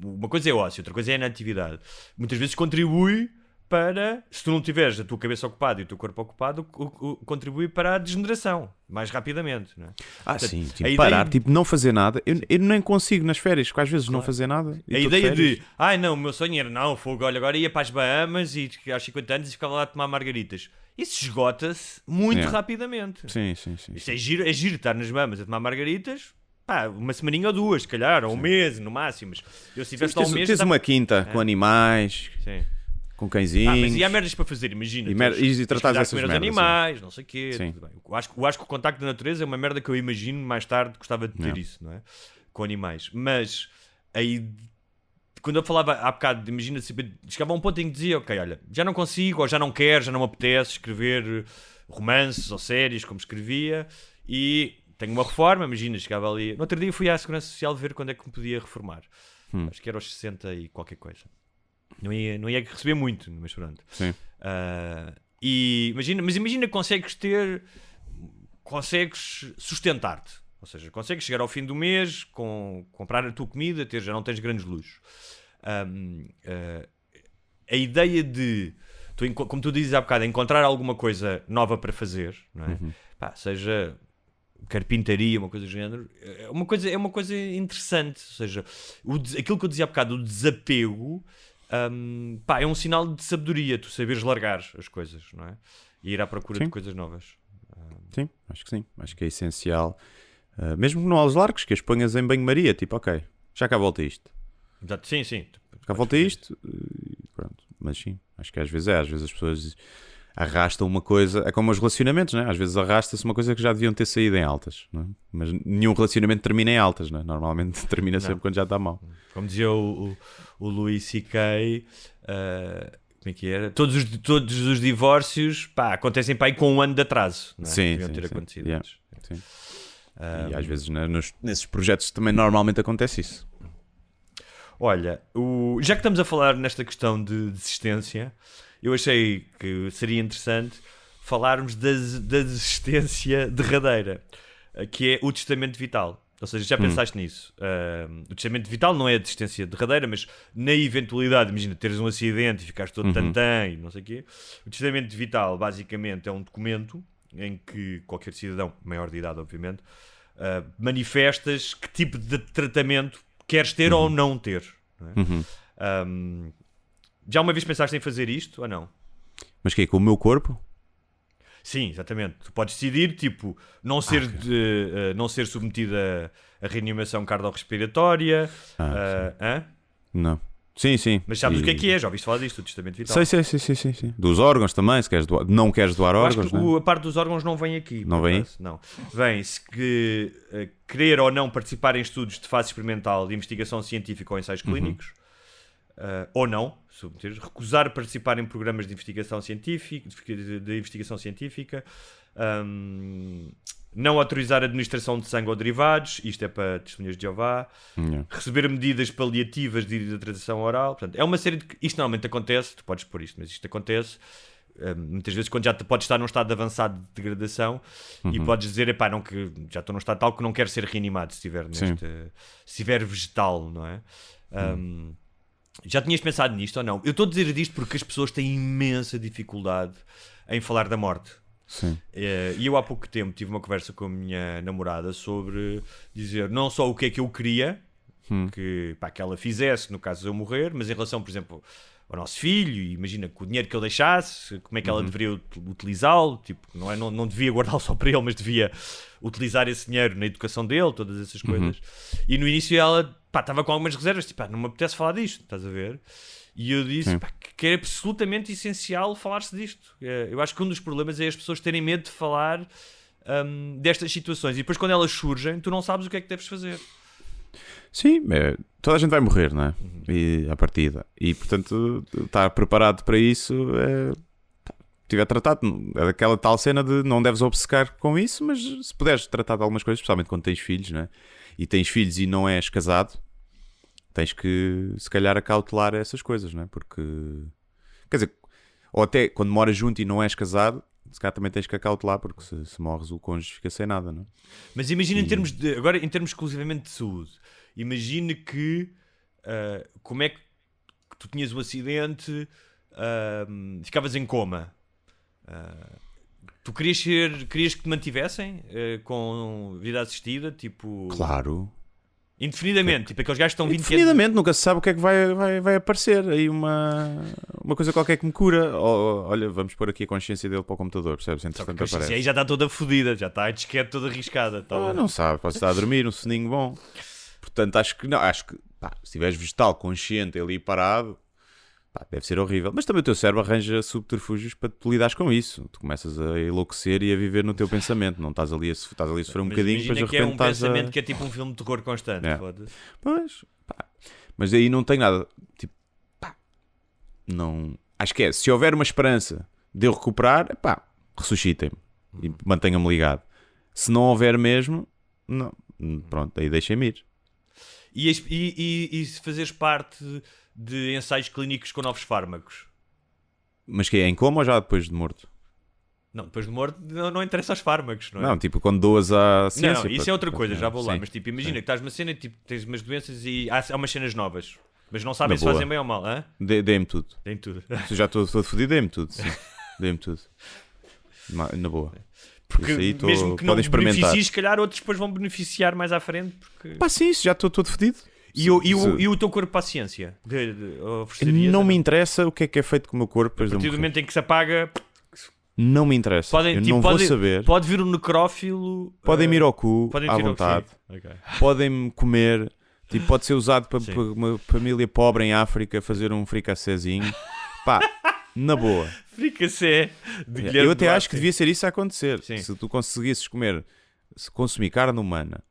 S9: uma coisa é ócio, outra coisa é a inatividade. Muitas vezes contribui para, se tu não tiveres a tua cabeça ocupada e o teu corpo ocupado, contribui para a degeneração, mais rapidamente, não é?
S8: Portanto, sim, tipo, parar, tipo, não fazer nada. Eu nem consigo nas férias, às vezes não fazer nada.
S9: A ideia de, não, o meu sonho era, fogo, olha, agora ia para as Bahamas e aos 50 anos e ficava lá a tomar margaritas. Isso esgota-se muito rapidamente.
S8: Sim.
S9: Isto é giro estar nas Bahamas a tomar margaritas, uma semaninha ou duas, se calhar, ou um mês no máximo. Mas eu se tivesse lá um mês...
S8: Tens uma quinta com animais...
S9: Sim.
S8: Com cãezinhos.
S9: Mas e há merdas para fazer, imagina.
S8: E tratar dessas merdas.
S9: Animais, não sei o quê. Tudo bem. Eu acho que o contacto da natureza é uma merda que eu imagino mais tarde gostava de ter isso, não é? Com animais. Mas aí, quando eu falava há bocado, imagina, chegava a um ponto em que dizia, ok, olha, já não consigo, ou já não quero, já não me apetece escrever romances ou séries como escrevia e tenho uma reforma, imagina, chegava ali. No outro dia fui à Segurança Social ver quando é que me podia reformar. Acho que era aos 60 e qualquer coisa. Não ia receber muito, mas pronto.
S8: Sim.
S9: Imagina que consegues sustentar-te. Ou seja, consegues chegar ao fim do mês, comprar a tua comida, já não tens grandes luxos. A ideia de, como tu dizes há bocado, encontrar alguma coisa nova para fazer, não é? Seja carpintaria, uma coisa do género, é uma coisa interessante. Ou seja, aquilo que eu dizia há bocado, o desapego... é um sinal de sabedoria, tu saberes largar as coisas, não é? E ir à procura de coisas novas.
S8: Sim, acho que sim. Acho que é essencial. Mesmo que não aos largos, que as ponhas em banho-maria, tipo, ok, já cá volta isto.
S9: Exato, sim.
S8: Cá volta isto, pronto. Mas sim, acho que às vezes as pessoas arrastam uma coisa, é como os relacionamentos, não é? Às vezes arrasta-se uma coisa que já deviam ter saído em altas, não é? Mas nenhum relacionamento termina em altas, não é? Normalmente termina sempre quando já está mal.
S9: Como dizia o Louis C.K., como é que era? Todos os divórcios acontecem para aí com um ano de atraso, não é? Deviam ter acontecido antes.
S8: Sim. E às vezes nesses projetos também normalmente acontece isso.
S9: Olha, já que estamos a falar nesta questão de desistência, eu achei que seria interessante falarmos da desistência derradeira, que é o testamento vital. Ou seja, já pensaste nisso? O testamento vital não é a desistência derradeira, mas na eventualidade, imagina, teres um acidente e ficares todo tantã e não sei o quê. O testamento vital, basicamente, é um documento em que qualquer cidadão, maior de idade, obviamente, manifestas que tipo de tratamento queres ter ou não ter. Não é? Já uma vez pensaste em fazer isto ou não?
S8: Mas que é com o meu corpo?
S9: Sim, exatamente. Tu podes decidir, tipo, não ser submetido a reanimação cardiorrespiratória.
S8: Não. Sim.
S9: Mas sabes o que é? Já ouviste falar disto, o testamento vital?
S8: Sim. Dos órgãos também, se queres não queres doar órgãos.
S9: Acho que a parte dos órgãos não vem aqui.
S8: Não vem?
S9: Não. Vem-se que querer ou não participar em estudos de fase experimental de investigação científica ou ensaios clínicos, ou não, recusar participar em programas de investigação científica, não autorizar a administração de sangue ou derivados, isto é para testemunhas de Jeová, receber medidas paliativas de hidratação oral. Portanto, é uma série de... Isto normalmente acontece, tu podes pôr isto, mas isto acontece muitas vezes quando já podes estar num estado avançado de degradação e podes dizer, não, que já estou num estado tal que não quero ser reanimado se estiver vegetal, não é? Já tinhas pensado nisto ou não? Eu estou a dizer isto porque as pessoas têm imensa dificuldade em falar da morte.
S8: Sim.
S9: E eu há pouco tempo tive uma conversa com a minha namorada sobre dizer não só o que é que eu queria que ela fizesse no caso de eu morrer, mas em relação, por exemplo, ao nosso filho, e imagina que o dinheiro que eu deixasse, como é que ela deveria utilizá-lo, tipo, não devia guardá-lo só para ele, mas devia utilizar esse dinheiro na educação dele, todas essas coisas. E no início ela estava com algumas reservas, tipo, não me apetece falar disto, estás a ver? E eu disse que é absolutamente essencial falar-se disto. Eu acho que um dos problemas é as pessoas terem medo de falar destas situações, e depois quando elas surgem, tu não sabes o que é que deves fazer.
S8: Sim, toda a gente vai morrer, não é? E, à partida. E, portanto, estar preparado para isso tiver tratado. É daquela tal cena de não deves obcecar com isso, mas se puderes tratar de algumas coisas, especialmente quando tens filhos, não é? E tens filhos e não és casado, tens que, se calhar, acautelar essas coisas, não é? Porque, quer dizer, ou até quando moras junto e não és casado, se calhar também tens que acautelar, porque se morres o cônjuge fica sem nada, não é?
S9: Mas imagina agora em termos exclusivamente de saúde, imagina que como é que tu tinhas um acidente, ficavas em coma, tu querias que te mantivessem com vida assistida, tipo...
S8: Claro.
S9: Indefinidamente, tipo aqueles gajos que estão 20 anos...
S8: Indefinidamente, nunca se sabe o que é que vai aparecer. Aí uma coisa qualquer que me cura. Olha, vamos pôr aqui a consciência dele para o computador, percebes? Entretanto aparece.
S9: Aí já está toda fodida, já está a disquete toda arriscada.
S8: Não sabe, pode estar a dormir, um soninho bom. Portanto, acho que se estiveres vegetal, consciente, ali parado, deve ser horrível. Mas também o teu cérebro arranja subterfúgios para te lidares com isso. Tu começas a enlouquecer e a viver no teu pensamento. Não estás ali a sofrer um bocadinho, depois de repente
S9: que é um pensamento que é tipo um filme de terror constante.
S8: Pois, mas aí não tem nada. Tipo, não. Acho que se houver uma esperança de eu recuperar, ressuscitem-me e mantenham-me ligado. Se não houver mesmo, não. Pronto, aí deixem-me ir.
S9: E se fazeres parte de ensaios clínicos com novos fármacos?
S8: Mas que é em coma ou já depois de morto?
S9: Não, depois de morto não interessa aos fármacos, não é?
S8: Não, tipo quando doas à ciência.
S9: Não, isso é outra coisa, já vou lá.
S8: Sim.
S9: Mas tipo, imagina que estás numa cena, tipo, tens umas doenças e há umas cenas novas, mas não sabem se fazem bem ou mal, hã?
S8: Dê-me tudo.
S9: Dê-me tudo.
S8: Se já estou fodido, dê-me tudo, sim. Dê-me tudo. Na boa.
S9: Porque
S8: aí
S9: mesmo que não beneficies, se calhar outros depois vão beneficiar mais à frente. Porque...
S8: Sim, isso já estou todo fodido.
S9: E o teu corpo para a ciência?
S8: Não me interessa o que é feito com o meu corpo.
S9: A partir do momento em que se apaga...
S8: Não me interessa. Não vou saber.
S9: Pode vir um necrófilo...
S8: Podem-me ir ao cu, à vontade.
S9: Okay.
S8: Podem-me comer. Tipo, pode ser usado para uma família pobre em África fazer um fricassézinho. Na boa.
S9: Fricassé.
S8: Eu até acho que devia ser isso a acontecer. Sim. Se tu conseguisses consumir carne humana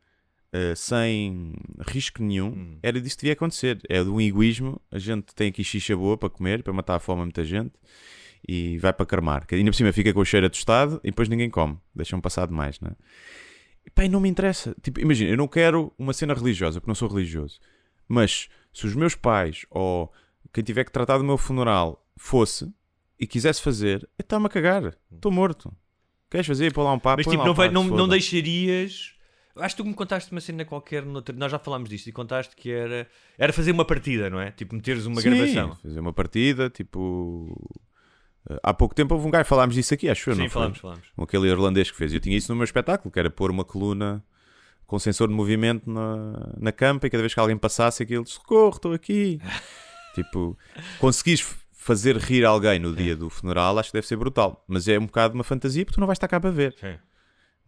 S8: sem risco nenhum, era disso que devia acontecer. É de um egoísmo. A gente tem aqui xixa boa para comer, para matar a fome a muita gente, e vai para carmar. Que ainda por cima fica com o cheiro atostado e depois ninguém come. Deixam passar demais, não é? E não me interessa. Tipo, imagina, eu não quero uma cena religiosa, porque não sou religioso. Mas se os meus pais ou quem tiver que tratar do meu funeral fosse e quisesse fazer, está-me a cagar. Estou morto. Queres fazer? Põe lá um papo.
S9: Mas tipo, não deixarias... Acho que tu me contaste uma cena qualquer, nós já falámos disto, e contaste que era fazer uma partida, não é? Tipo, meteres uma gravação.
S8: Fazer uma partida, tipo... Há pouco tempo houve um gajo, falámos disso aqui, acho eu, não foi?
S9: Sim, falámos.
S8: Aquele irlandês que fez. Eu tinha isso no meu espetáculo, que era pôr uma coluna com sensor de movimento na campa, e cada vez que alguém passasse aquilo, socorro, estou aqui. Tipo, conseguis fazer rir alguém no dia do funeral, acho que deve ser brutal. Mas é um bocado uma fantasia, porque tu não vais estar cá para ver.
S9: Sim.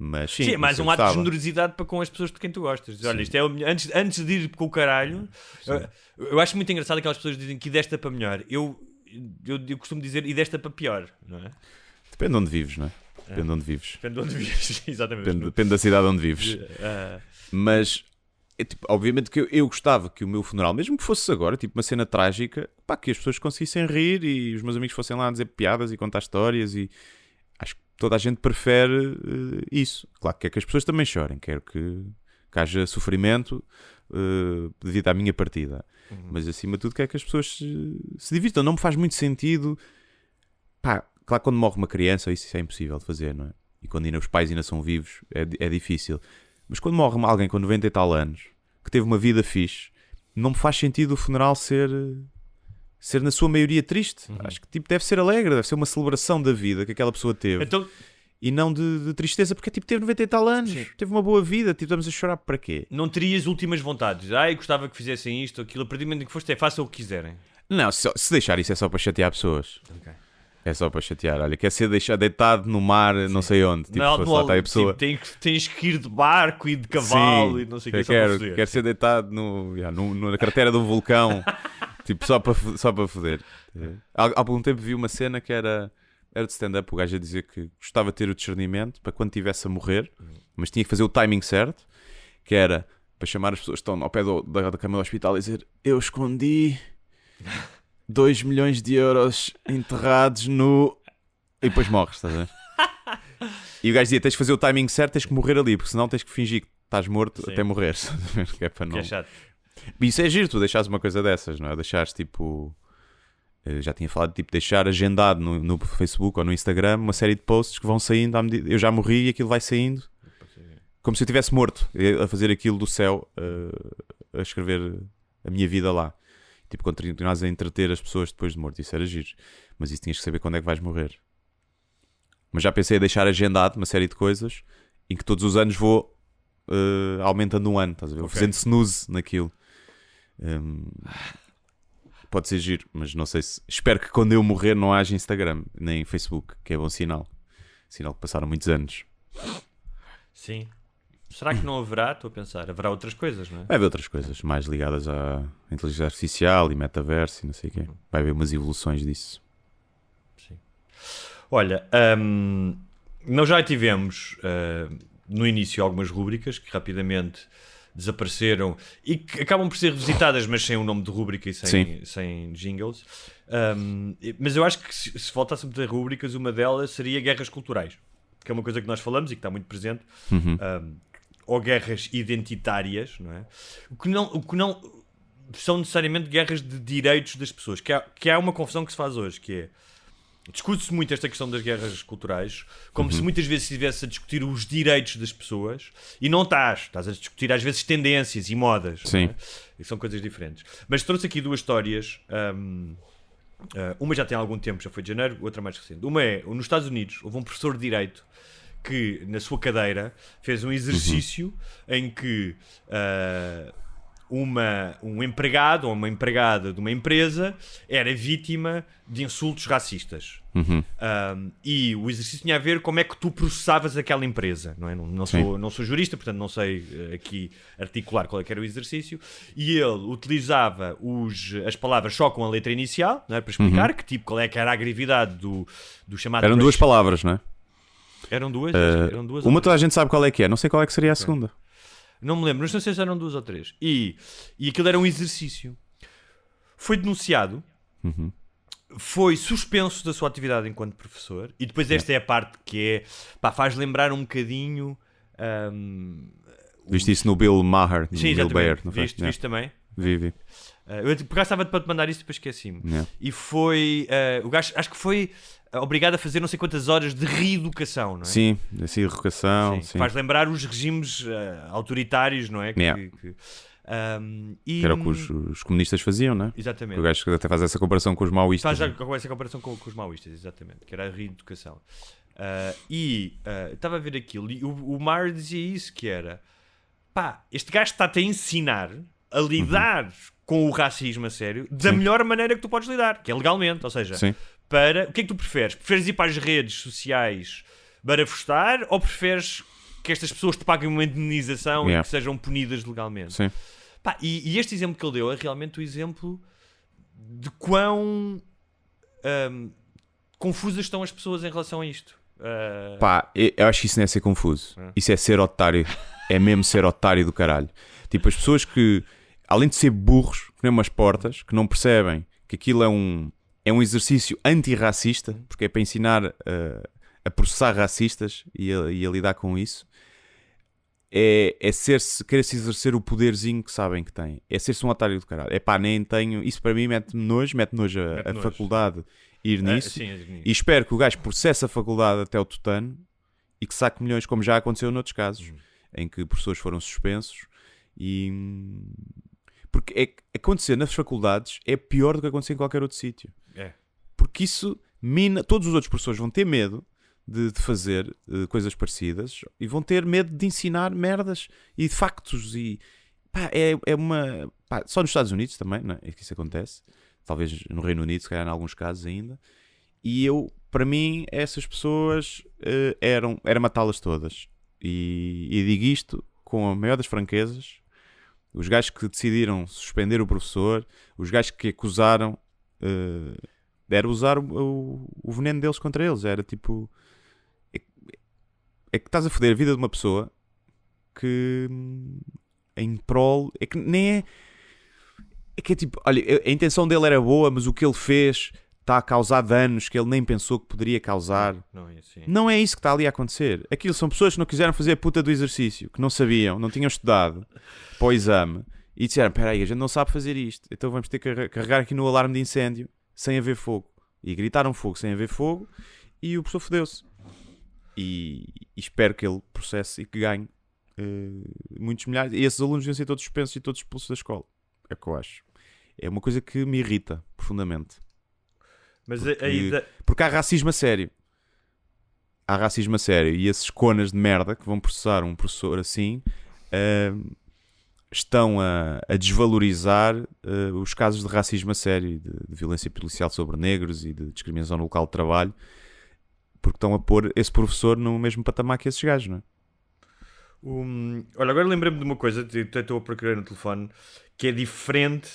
S8: Mas sim,
S9: é mais um ato de generosidade para com as pessoas de quem tu gostas. Olha, isto é antes de ir com o caralho, eu acho muito engraçado aquelas pessoas que dizem que desta para melhor. Eu costumo dizer e desta para pior, não é?
S8: Depende de onde vives, não é? Depende de onde vives.
S9: Depende de onde vives, exatamente.
S8: Depende da cidade onde vives. Mas, tipo, obviamente que eu gostava que o meu funeral, mesmo que fosse agora, tipo uma cena trágica, que as pessoas conseguissem rir e os meus amigos fossem lá a dizer piadas e contar histórias, e acho que toda a gente prefere isso. Claro que quer que as pessoas também chorem, quero que haja sofrimento devido à minha partida. Mas acima de tudo quero que as pessoas se divirtam. Não me faz muito sentido. Claro, quando morre uma criança isso é impossível de fazer, não é? E quando ainda os pais ainda são vivos é difícil. Mas quando morre alguém com 90 e tal anos, que teve uma vida fixe, não me faz sentido o funeral ser na sua maioria triste. Acho que tipo, deve ser alegre, deve ser uma celebração da vida que aquela pessoa teve.
S9: Então,
S8: e não de tristeza, porque tipo, teve 90 e tal anos, teve uma boa vida, tipo, estamos a chorar para quê?
S9: Não terias últimas vontades. Ai, gostava que fizessem isto, aquilo, a partir do momento em que foste, façam o que quiserem.
S8: Não, se deixar isso é só para chatear pessoas.
S9: Ok.
S8: É só para chatear. Olha, quer ser deixado deitado no mar, não sei onde. Tipo,
S9: Não,
S8: fosse lá está a pessoa.
S9: tipo, tens que ir de barco e de cavalo e não sei o que.
S8: Quero ser deitado na cratera do vulcão, tipo, só para foder. Há algum tempo vi uma cena que era de stand-up, o gajo a dizer que gostava de ter o discernimento para quando estivesse a morrer, mas tinha que fazer o timing certo, que era para chamar as pessoas que estão ao pé da cama do hospital e dizer: eu escondi 2 milhões de euros enterrados no... E depois morres, estás a ver? E o gajo dizia: tens de fazer o timing certo, tens que morrer ali, porque senão tens que fingir que estás morto até morrer. Que é para não...
S9: Que é chato.
S8: Isso é giro, tu deixares uma coisa dessas, não é? Deixares tipo... Eu já tinha falado de tipo, deixar agendado no Facebook ou no Instagram uma série de posts que vão saindo à medida... Eu já morri e aquilo vai saindo como se eu estivesse morto, a fazer aquilo do céu, a escrever a minha vida lá. Tipo, continuas a entreter as pessoas depois de morto. Isso era giro. Mas isso tinhas que saber quando é que vais morrer. Mas já pensei em deixar agendado uma série de coisas em que todos os anos vou aumentando um ano, estás a ver? Vou fazendo snooze naquilo. Pode ser giro, mas não sei se... Espero que quando eu morrer não haja Instagram, nem Facebook, que é bom sinal. Sinal que passaram muitos anos.
S9: Sim. Será que não haverá? Estou a pensar. Haverá outras coisas, não é?
S8: Vai haver outras coisas mais ligadas à inteligência artificial e metaverso e não sei o quê. Vai haver umas evoluções disso.
S9: Sim. Olha, nós já tivemos no início algumas rúbricas que rapidamente desapareceram e que acabam por ser revisitadas, mas sem o nome de rúbrica e sem jingles. Mas eu acho que se voltássemos a ter rúbricas, uma delas seria guerras culturais, que é uma coisa que nós falamos e que está muito presente. Ou guerras identitárias, não é? O que não são necessariamente guerras de direitos das pessoas, que há uma confusão que se faz hoje, que é... Discute-se muito esta questão das guerras culturais, como se muitas vezes estivesse a discutir os direitos das pessoas, e não estás a discutir às vezes tendências e modas.
S8: Sim.
S9: Não é? E são coisas diferentes. Mas trouxe aqui duas histórias, uma já tem algum tempo, já foi de janeiro, outra mais recente. Uma é, nos Estados Unidos, houve um professor de Direito que, na sua cadeira, fez um exercício em que um empregado ou uma empregada de uma empresa era vítima de insultos racistas. E o exercício tinha a ver como é que tu processavas aquela empresa. Não é? Não sou jurista, portanto não sei aqui articular qual é que era o exercício. E ele utilizava as palavras só com a letra inicial, não é? Para explicar qual é que era a gravidade do chamado...
S8: Eram duas palavras, não é?
S9: Eram duas? Eram duas
S8: uma toda a gente sabe qual é que é. Não sei qual é que seria a segunda.
S9: Não me lembro, não sei se eram 2 ou 3. E aquilo era um exercício. Foi denunciado, foi suspenso da sua atividade enquanto professor, e depois esta é a parte que é, faz lembrar um bocadinho...
S8: Viste isso no Bill Maher?
S9: Sim,
S8: Bill Baer, não
S9: viste também?
S8: Vi.
S9: Eu por acaso estava para te mandar isso e depois esqueci-me.
S8: Yeah.
S9: E foi... o gajo, acho que foi obrigado a fazer não sei quantas horas de reeducação, não é?
S8: Sim, essa educação. Sim.
S9: Faz lembrar os regimes autoritários, não é? Que
S8: era o que os comunistas faziam, não é?
S9: Exatamente.
S8: O gajo até faz essa comparação com os maoístas.
S9: Faz essa comparação com os maoístas, exatamente. Que era a reeducação. Estava a ver aquilo e o Maher dizia isso, que era... este gajo está-te a ensinar a lidar com o racismo a sério da melhor maneira que tu podes lidar, que é legalmente, ou seja...
S8: Sim.
S9: O que é que tu preferes? Preferes ir para as redes sociais barafustar ou preferes que estas pessoas te paguem uma indemnização e que sejam punidas legalmente?
S8: Sim.
S9: E este exemplo que ele deu é realmente o exemplo de quão confusas estão as pessoas em relação a isto.
S8: Eu acho que isso não é ser confuso. Isso é ser otário. É mesmo ser otário do caralho. Tipo, as pessoas que, além de ser burros, que nem umas portas, que não percebem que aquilo é um exercício antirracista, porque é para ensinar a processar racistas e a lidar com isso. Querer-se exercer o poderzinho que sabem que têm. É ser-se um otário do caralho. Nem tenho... Isso para mim mete nojo a faculdade ir nisso.
S9: Sim,
S8: e espero que o gajo processe a faculdade até o tutano e que saque milhões, como já aconteceu noutros casos, em que professores foram suspensos. Porque acontecer nas faculdades é pior do que acontecer em qualquer outro sítio. Porque isso mina... Todos os outros professores vão ter medo de fazer coisas parecidas e vão ter medo de ensinar merdas e de factos. E pá, é uma. Pá, só nos Estados Unidos também, não é que isso acontece. Talvez no Reino Unido, se calhar, em alguns casos ainda. E para mim, essas pessoas era matá-las todas. E digo isto com a maior das franquezas. Os gajos que decidiram suspender o professor, os gajos que acusaram, era usar o veneno deles contra eles. Era tipo... É que estás a foder a vida de uma pessoa que em prol... É que nem é... É que é tipo... Olha, a intenção dele era boa, mas o que ele fez está a causar danos que ele nem pensou que poderia causar. Não é isso que está ali a acontecer. Aquilo são pessoas que não quiseram fazer a puta do exercício, que não sabiam, não tinham estudado para o exame e disseram, espera aí, a gente não sabe fazer isto, então vamos ter que carregar aqui no alarme de incêndio sem haver fogo. E gritaram fogo sem haver fogo e o professor fodeu-se. E espero que ele processe e que ganhe muitos milhares. E esses alunos deviam ser todos suspensos e todos expulsos da escola. É o que eu acho. É uma coisa que me irrita profundamente.
S9: Mas
S8: porque há racismo a sério. Há racismo a sério. E esses conas de merda que vão processar um professor assim estão a desvalorizar os casos de racismo a sério e de violência policial sobre negros e de discriminação no local de trabalho, porque estão a pôr esse professor no mesmo patamar que esses gajos, não é?
S9: Olha, agora lembrei-me de uma coisa, estou a procurar no telefone, que é diferente,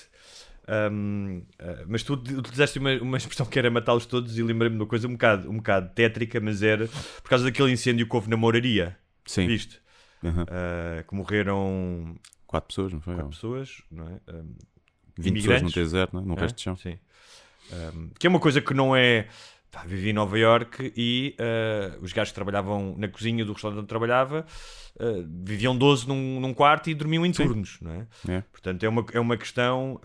S9: mas tu utilizaste uma expressão que era matá-los todos e lembrei-me de uma coisa um bocado tétrica, mas era por causa daquele incêndio que houve na Mouraria.
S8: Sim.
S9: Viste?
S8: Uhum.
S9: Que morreram
S8: 4 pessoas, não foi?
S9: 4 pessoas, não é?
S8: 20 pessoas no T0, não é? No resto de chão.
S9: Sim. Que é uma coisa que não é... vivi em Nova Iorque e os gajos que trabalhavam na cozinha do restaurante onde trabalhava viviam 12 num quarto e dormiam em turnos, não é? Portanto, é uma questão...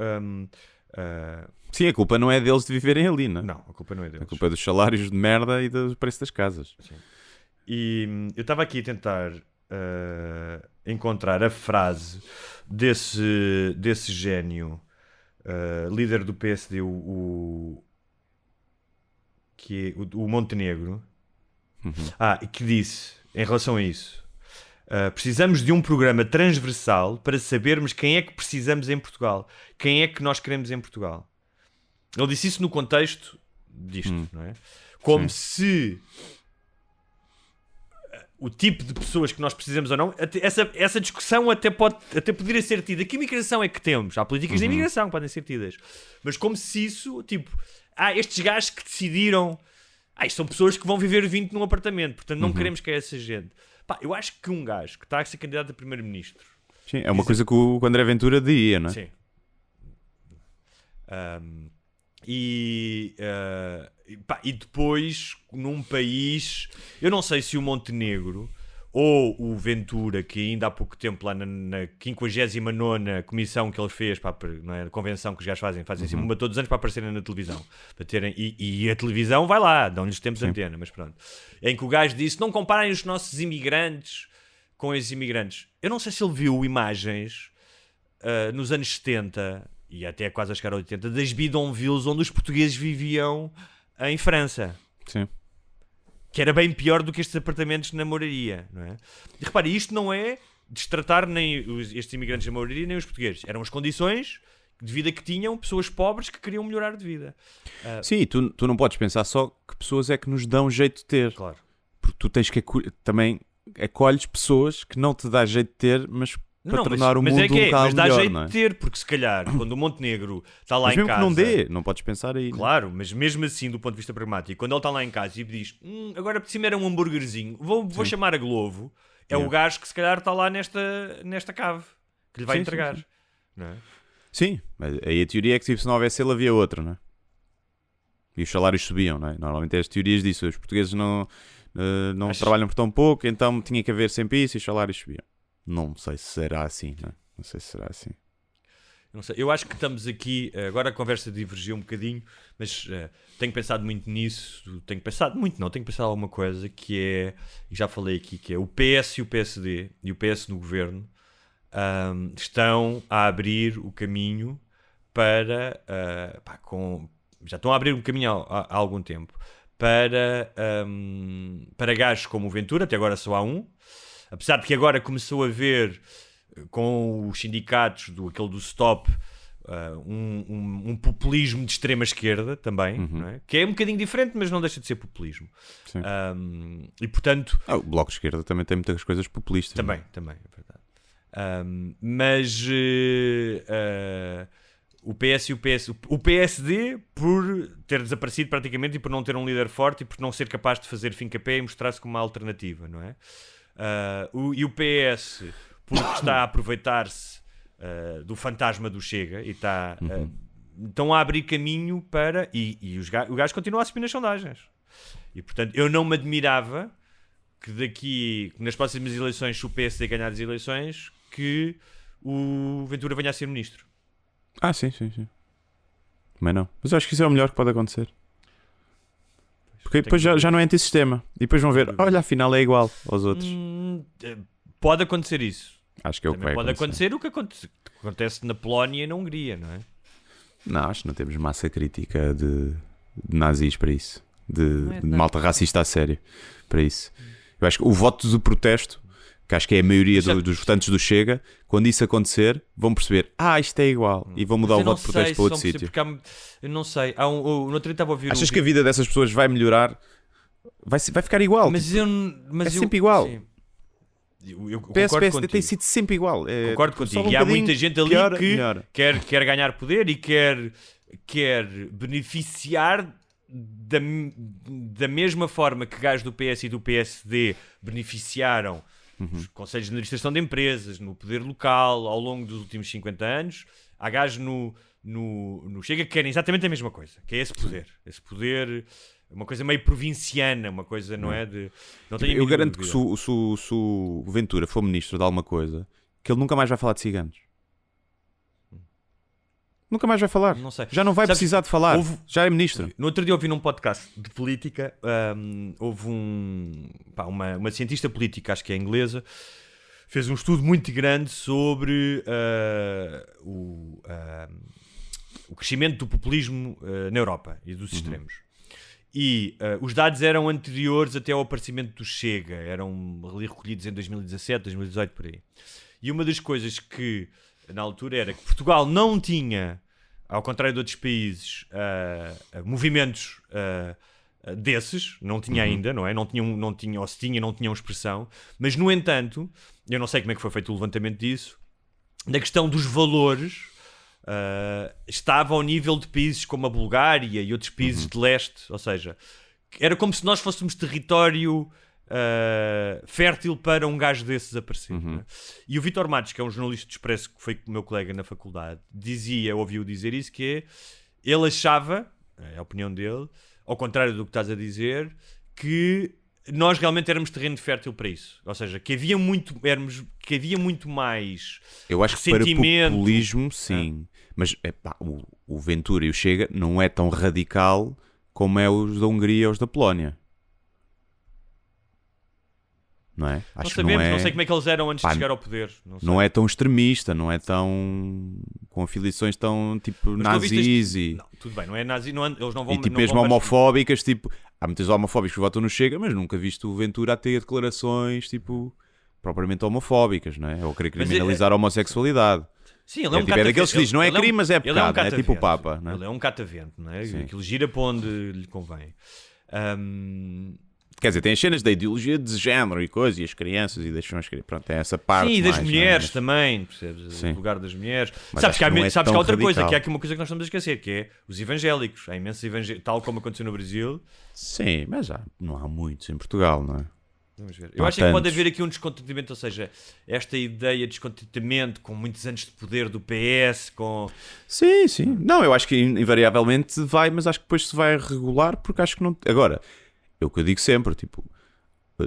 S8: Sim, a culpa não é deles de viverem ali, não é?
S9: Não, a culpa não é deles.
S8: A culpa é dos salários de merda e do preço das casas.
S9: Sim. E eu estava aqui a tentar encontrar a frase desse gênio líder do PSD, que é o Montenegro, que disse, em relação a isso, precisamos de um programa transversal para sabermos quem é que precisamos em Portugal, quem é que nós queremos em Portugal. Ele disse isso no contexto disto, não é? Como se o tipo de pessoas que nós precisamos ou não, essa discussão até poderia ser tida. Que imigração é que temos? Há políticas de imigração que podem ser tidas, mas como se isso, tipo... estes gajos que decidiram... isto são pessoas que vão viver 20 num apartamento, portanto não queremos que é essa gente. Eu acho que um gajo que está a ser candidato a primeiro-ministro...
S8: Sim, é uma coisa que o André Ventura diria, não é?
S9: Sim. E depois, num país... Eu não sei se o Montenegro ou o Ventura, que ainda há pouco tempo lá na 59ª comissão que ele fez, não é, a convenção que os gajos fazem assim uma todos os anos para aparecerem na televisão, para terem, e a televisão vai lá, dão-lhes tempos de antena, mas pronto, em que o gajo disse, não comparem os nossos imigrantes com os imigrantes. Eu não sei se ele viu imagens nos anos 70 e até quase a chegar aos 80 das bidonvilles onde os portugueses viviam em França.
S8: Sim.
S9: Que era bem pior do que estes apartamentos na Mouraria, não é? E repare, isto não é destratar nem estes imigrantes da Mouraria nem os portugueses. Eram as condições de vida que tinham pessoas pobres que queriam melhorar de vida.
S8: Sim, tu não podes pensar só que pessoas é que nos dão jeito de ter.
S9: Claro.
S8: Porque tu tens que também acolhes pessoas que não te dá jeito de ter, mas para tornar o mundo um bocado melhor,
S9: mas dá jeito
S8: não é?
S9: de ter, porque se calhar quando o Montenegro está lá
S8: mas
S9: em
S8: mesmo
S9: casa...
S8: que não dê, não podes pensar aí.
S9: Claro, mas mesmo assim, do ponto de vista pragmático, quando ele está lá em casa e diz agora por cima era um hambúrguerzinho, vou chamar a Glovo, o gajo que se calhar está lá nesta cave que lhe vai entregar.
S8: Sim.
S9: Não é?
S8: Sim, aí a teoria é que se não houvesse ele havia outra, não é? E os salários subiam, não é? Normalmente é as teorias disso, os portugueses não trabalham por tão pouco, então tinha que haver sempre isso e os salários subiam. Não sei se será assim, não é? Não sei se será assim.
S9: Não sei. Eu acho que estamos aqui, agora a conversa divergiu um bocadinho, mas tenho pensado muito nisso, tenho pensado alguma coisa que é, já falei aqui, que é o PS e o PSD e o PS no governo estão a abrir o caminho para, já estão a abrir o caminho há algum tempo, para gajos como o Ventura, até agora só há um, apesar de que agora começou a haver, com os sindicatos, aquele do Stop, um populismo de extrema esquerda também, não é? Que é um bocadinho diferente, mas não deixa de ser populismo. E portanto...
S8: O Bloco de Esquerda também tem muitas coisas populistas.
S9: Também, é verdade. Mas o PS e o PSD, por ter desaparecido praticamente e por não ter um líder forte e por não ser capaz de fazer fim-capé e mostrar-se como uma alternativa, não é? E o PS, porque está a aproveitar-se do fantasma do Chega e estão a abrir caminho para... E o gajo continua a subir nas sondagens. E portanto, eu não me admirava que nas próximas eleições, se o PSD ganhar as eleições, que o Ventura venha a ser ministro.
S8: Sim. Também não. Mas eu acho que isso é o melhor que pode acontecer. Porque depois já não é antissistema. E depois vão ver, olha, afinal é igual aos outros.
S9: Pode acontecer isso.
S8: Acho que é o que vai
S9: pode
S8: acontecer.
S9: o que acontece na Polónia e na Hungria, não é?
S8: Não, acho que não temos massa crítica de nazis para isso. De malta racista a sério para isso. Eu acho que o voto do protesto, que acho que é a maioria dos votantes do Chega, quando isso acontecer, vão perceber, isto é igual, e vão mudar o voto de protesto para outro sítio.
S9: Eu não sei. No outro dia estava a ouvir.
S8: Achas que a vida dessas pessoas vai melhorar? Vai ficar igual.
S9: Mas
S8: é sempre igual.
S9: Sim. Eu
S8: PS,
S9: concordo contigo.
S8: tem sido sempre igual.
S9: Concordo contigo. E há muita gente ali que quer ganhar poder e quer beneficiar da mesma forma que gajos do PS e do PSD beneficiaram os conselhos de administração de empresas, no poder local, ao longo dos últimos 50 anos. Há gajos no Chega que querem exatamente a mesma coisa, que é esse poder. Esse poder, uma coisa meio provinciana, uma coisa, não é?
S8: Eu garanto que se o Ventura for ministro de alguma coisa, que ele nunca mais vai falar de ciganos. Nunca mais vai falar.
S9: Não sei.
S8: Já não vai precisar de falar. Já é ministro.
S9: No outro dia ouvi num podcast de política, houve uma cientista política, acho que é inglesa, fez um estudo muito grande sobre o crescimento do populismo na Europa e dos extremos. E os dados eram anteriores até ao aparecimento do Chega, eram ali recolhidos em 2017, 2018, por aí. E uma das coisas que na altura era que Portugal não tinha, ao contrário de outros países, movimentos desses, não tinha ainda, não é? Não tinha, ou se tinha, não tinham expressão, mas no entanto, eu não sei como é que foi feito o levantamento disso, da questão dos valores, estava ao nível de países como a Bulgária e outros países de leste, ou seja, era como se nós fôssemos território fértil para um gajo desses aparecer. Né? E o Vítor Matos, que é um jornalista de Expresso que foi meu colega na faculdade, ouviu dizer isso, que ele achava, é a opinião dele, ao contrário do que estás a dizer, que nós realmente éramos terreno fértil para isso. Ou seja, que havia muito mais
S8: eu acho que para populismo, sim. Mas o Ventura e o Chega não é tão radical como é os da Hungria ou os da Polónia. Não é?
S9: Não sabemos, não sei como é que eles eram antes de chegar ao poder.
S8: Não é tão extremista, não é tão... com afiliações tão, tipo, nazis e...
S9: Não, tudo bem, não é nazi, eles não vão...
S8: E, tipo, mesmo homofóbicas, tipo... Há muitos homofóbicos que votam no Chega, mas nunca viste o Ventura a ter declarações, tipo, propriamente homofóbicas, não é? Ou querer criminalizar a homossexualidade.
S9: Sim, ele é um
S8: tipo, é daqueles que diz, não é crime, mas é pecado, é tipo o Papa. Não é?
S9: Ele é um catavento, não é? Aquilo gira para onde lhe convém.
S8: Quer dizer, tem as cenas da ideologia de género e coisas, e as crianças, e deixam as crianças. Pronto, é essa parte.
S9: Sim, e das
S8: mais,
S9: mulheres também, percebes?
S8: Sim.
S9: O lugar das mulheres.
S8: Mas
S9: sabes que há outra
S8: radical.
S9: coisa, que há aqui uma coisa que nós estamos a esquecer, que é os evangélicos. Há imensos evangélicos, tal como aconteceu no Brasil.
S8: Sim, mas não há muitos em Portugal, não é?
S9: Vamos ver. Eu acho que pode haver aqui um descontentamento, ou seja, esta ideia de descontentamento com muitos anos de poder do PS, com...
S8: Sim. Não, eu acho que invariavelmente vai, mas acho que depois se vai regular, porque acho que não... Agora, é o que eu digo sempre, tipo...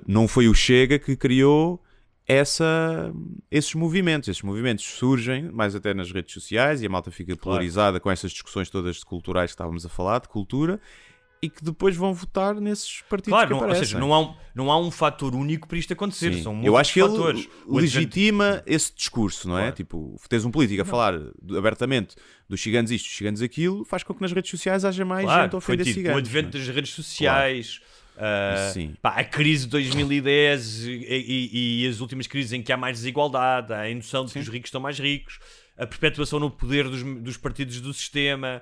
S8: Não foi o Chega que criou esses movimentos. Esses movimentos surgem mais até nas redes sociais e a malta fica polarizada com essas discussões todas culturais que estávamos a falar, de cultura, e que depois vão votar nesses partidos
S9: Claro,
S8: que
S9: ou
S8: aparecem.
S9: seja, não há um fator único para isto acontecer.
S8: Sim.
S9: São
S8: Eu
S9: muitos
S8: acho que
S9: fatores.
S8: ele legitima esse discurso, não é?
S9: Claro.
S8: Tipo, tens um político a falar abertamente dos ciganos isto, dos ciganos aquilo, faz com que nas redes sociais haja mais gente a
S9: Claro, foi
S8: ofender
S9: tipo o
S8: ciganos.
S9: advento das redes sociais,
S8: Sim.
S9: a crise de 2010 e as últimas crises em que há mais desigualdade, a noção de que os ricos estão mais ricos, a perpetuação no poder dos partidos do sistema.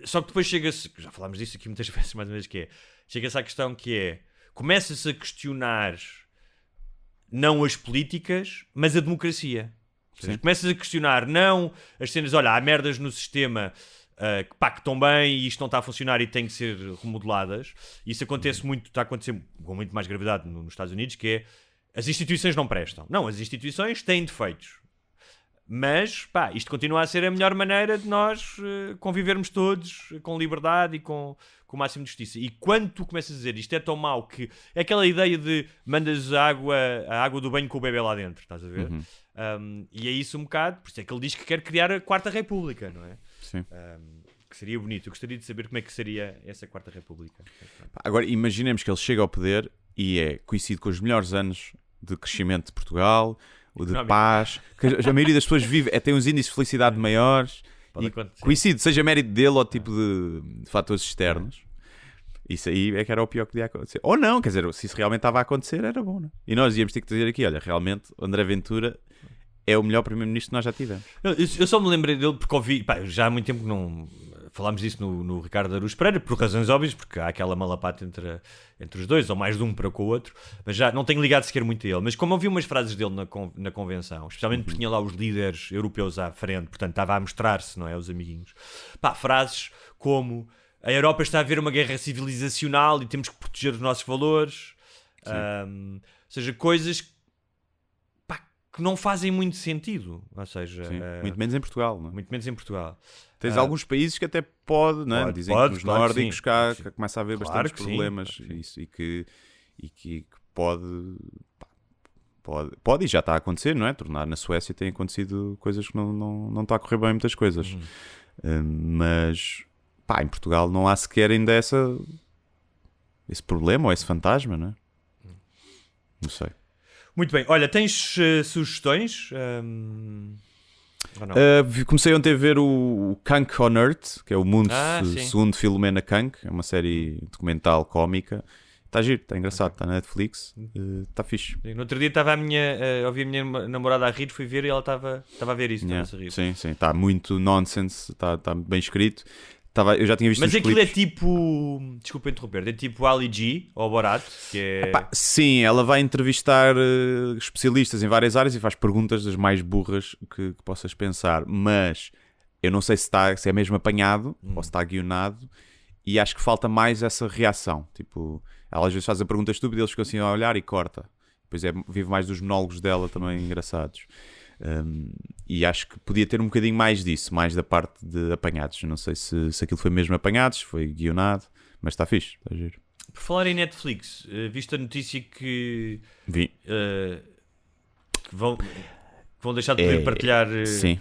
S9: Só que depois chega-se, já falámos disso aqui muitas vezes, mais uma vez, que é, chega-se à questão que é, começa-se a questionar não as políticas, mas a democracia. Ou seja, começas a questionar não as cenas, olha, há merdas no sistema que estão bem e isto não está a funcionar e têm que ser remodeladas. Isso acontece muito, está a acontecer com muito mais gravidade nos Estados Unidos, que é, as instituições não prestam. Não, as instituições têm defeitos. Mas, isto continua a ser a melhor maneira de nós convivermos todos com liberdade e com o máximo de justiça. E quando tu começas a dizer isto é tão mau que... É aquela ideia de mandas a água do banho com o bebê lá dentro, estás a ver? E é isso um bocado, por isso é que ele diz que quer criar a Quarta República, não é?
S8: Sim.
S9: Que seria bonito. Eu gostaria de saber como é que seria essa Quarta República.
S8: Agora, imaginemos que ele chega ao poder e coincide com os melhores anos de crescimento de Portugal, o de paz, que a maioria das pessoas vive, tem uns índices de felicidade maiores, e coincide, seja mérito dele ou tipo de fatores externos. Isso aí é que era o pior que podia acontecer. Ou não, quer dizer, se isso realmente estava a acontecer, era bom, não é? E nós íamos ter que dizer aqui, olha, realmente, André Ventura é o melhor primeiro-ministro que nós já tivemos.
S9: Eu só me lembrei dele porque ouvi, já há muito tempo que não... Falámos disso no Ricardo Araújo Pereira, por razões óbvias, porque há aquela malapata entre os dois, ou mais de um para com o outro, mas já não tenho ligado sequer muito a ele. Mas como ouvi umas frases dele na convenção, especialmente porque tinha lá os líderes europeus à frente, portanto estava a mostrar-se, não é, os amiguinhos. Frases como a Europa está a ver uma guerra civilizacional e temos que proteger os nossos valores. Ou seja, coisas que não fazem muito sentido. Ou seja,
S8: muito menos em Portugal, não é?
S9: Muito menos em Portugal.
S8: Tens alguns países que até pode, não é? Dizem que nos nórdicos cá começa a haver bastantes problemas isso, e que pode e já está a acontecer, não é? Tornar na Suécia tem acontecido coisas que não está a correr bem muitas coisas. Mas em Portugal não há sequer ainda esse problema ou esse fantasma, não é? Não sei.
S9: Muito bem, olha, tens sugestões?
S8: Comecei ontem a ver o Kank on Earth, que é o mundo segundo Filomena Kank, é uma série documental cómica. Está giro, está engraçado, está na Netflix, está fixe.
S9: No outro dia estava ouvi a minha namorada a rir, fui ver e ela estava a ver isso.
S8: Yeah, a rir. Sim, está muito nonsense, está bem escrito. Eu já tinha visto.
S9: Mas aquilo
S8: clipes.
S9: É tipo, desculpa interromper, é tipo Ali G ou Borat, que é...
S8: Sim, ela vai entrevistar especialistas em várias áreas e faz perguntas das mais burras que possas pensar, mas eu não sei se é mesmo apanhado ou se está guionado, e acho que falta mais essa reação. Tipo, ela às vezes faz a pergunta estúpida e eles ficam assim a olhar e corta. Depois vive mais dos monólogos dela também engraçados. E acho que podia ter um bocadinho mais disso, mais da parte de apanhados. Não sei se aquilo foi mesmo apanhados, se foi guionado, mas está fixe, está giro.
S9: Por falar em Netflix, viste a notícia que
S8: Vi.
S9: Que vão deixar de poder partilhar.
S8: Sim.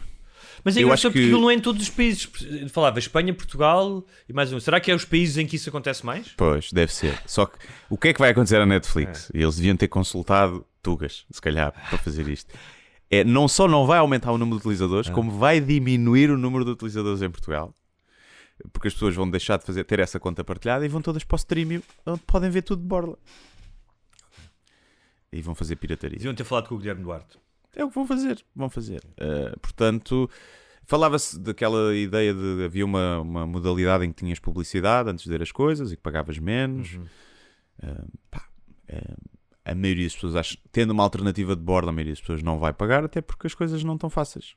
S9: Mas é engraçado porque aquilo não é em todos os países. Falava Espanha, Portugal e mais um. Será que é os países em que isso acontece mais?
S8: Pois, deve ser. Só que o que é que vai acontecer à Netflix? Eles deviam ter consultado Tugas, se calhar, para fazer isto. Não só não vai aumentar o número de utilizadores, como vai diminuir o número de utilizadores em Portugal. Porque as pessoas vão deixar de ter essa conta partilhada e vão todas para o streaming, onde podem ver tudo de borla. E vão fazer pirataria.
S9: Deviam ter falado com o Guilherme Duarte.
S8: É o que vão fazer. Portanto, falava-se daquela ideia de havia uma modalidade em que tinhas publicidade antes de ver as coisas e que pagavas menos. A maioria das pessoas, tendo uma alternativa de bordo, a maioria das pessoas não vai pagar, até porque as coisas não estão fáceis.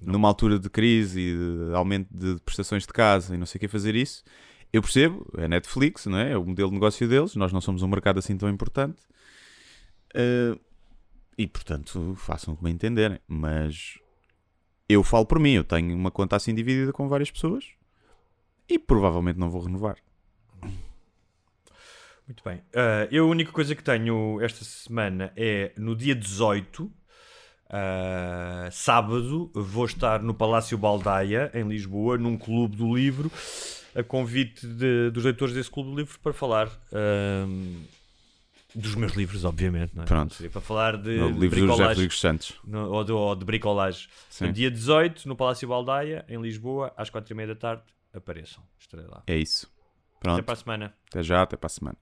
S8: Não. Numa altura de crise e de aumento de prestações de casa e não sei o que fazer isso, eu percebo, é Netflix, não é? É o modelo de negócio deles, nós não somos um mercado assim tão importante. E, portanto, façam como entenderem. Mas eu falo por mim, eu tenho uma conta assim dividida com várias pessoas e provavelmente não vou renovar.
S9: Muito bem. Eu a única coisa que tenho esta semana é no dia 18, sábado, vou estar no Palácio Baldaia, em Lisboa, num clube do livro, a convite dos leitores desse Clube de Livros para falar dos meus livros, obviamente. Não é?
S8: Pronto.
S9: Seria para falar de
S8: O livro do José
S9: bricolagem.
S8: Rodrigues Santos.
S9: Ou de bricolagem.
S8: Sim.
S9: No dia 18, no Palácio Baldaia, em Lisboa, às 4h30 da tarde, apareçam. Estarei lá.
S8: É isso.
S9: Até
S8: Pronto.
S9: para a semana.
S8: Até já, até para a semana.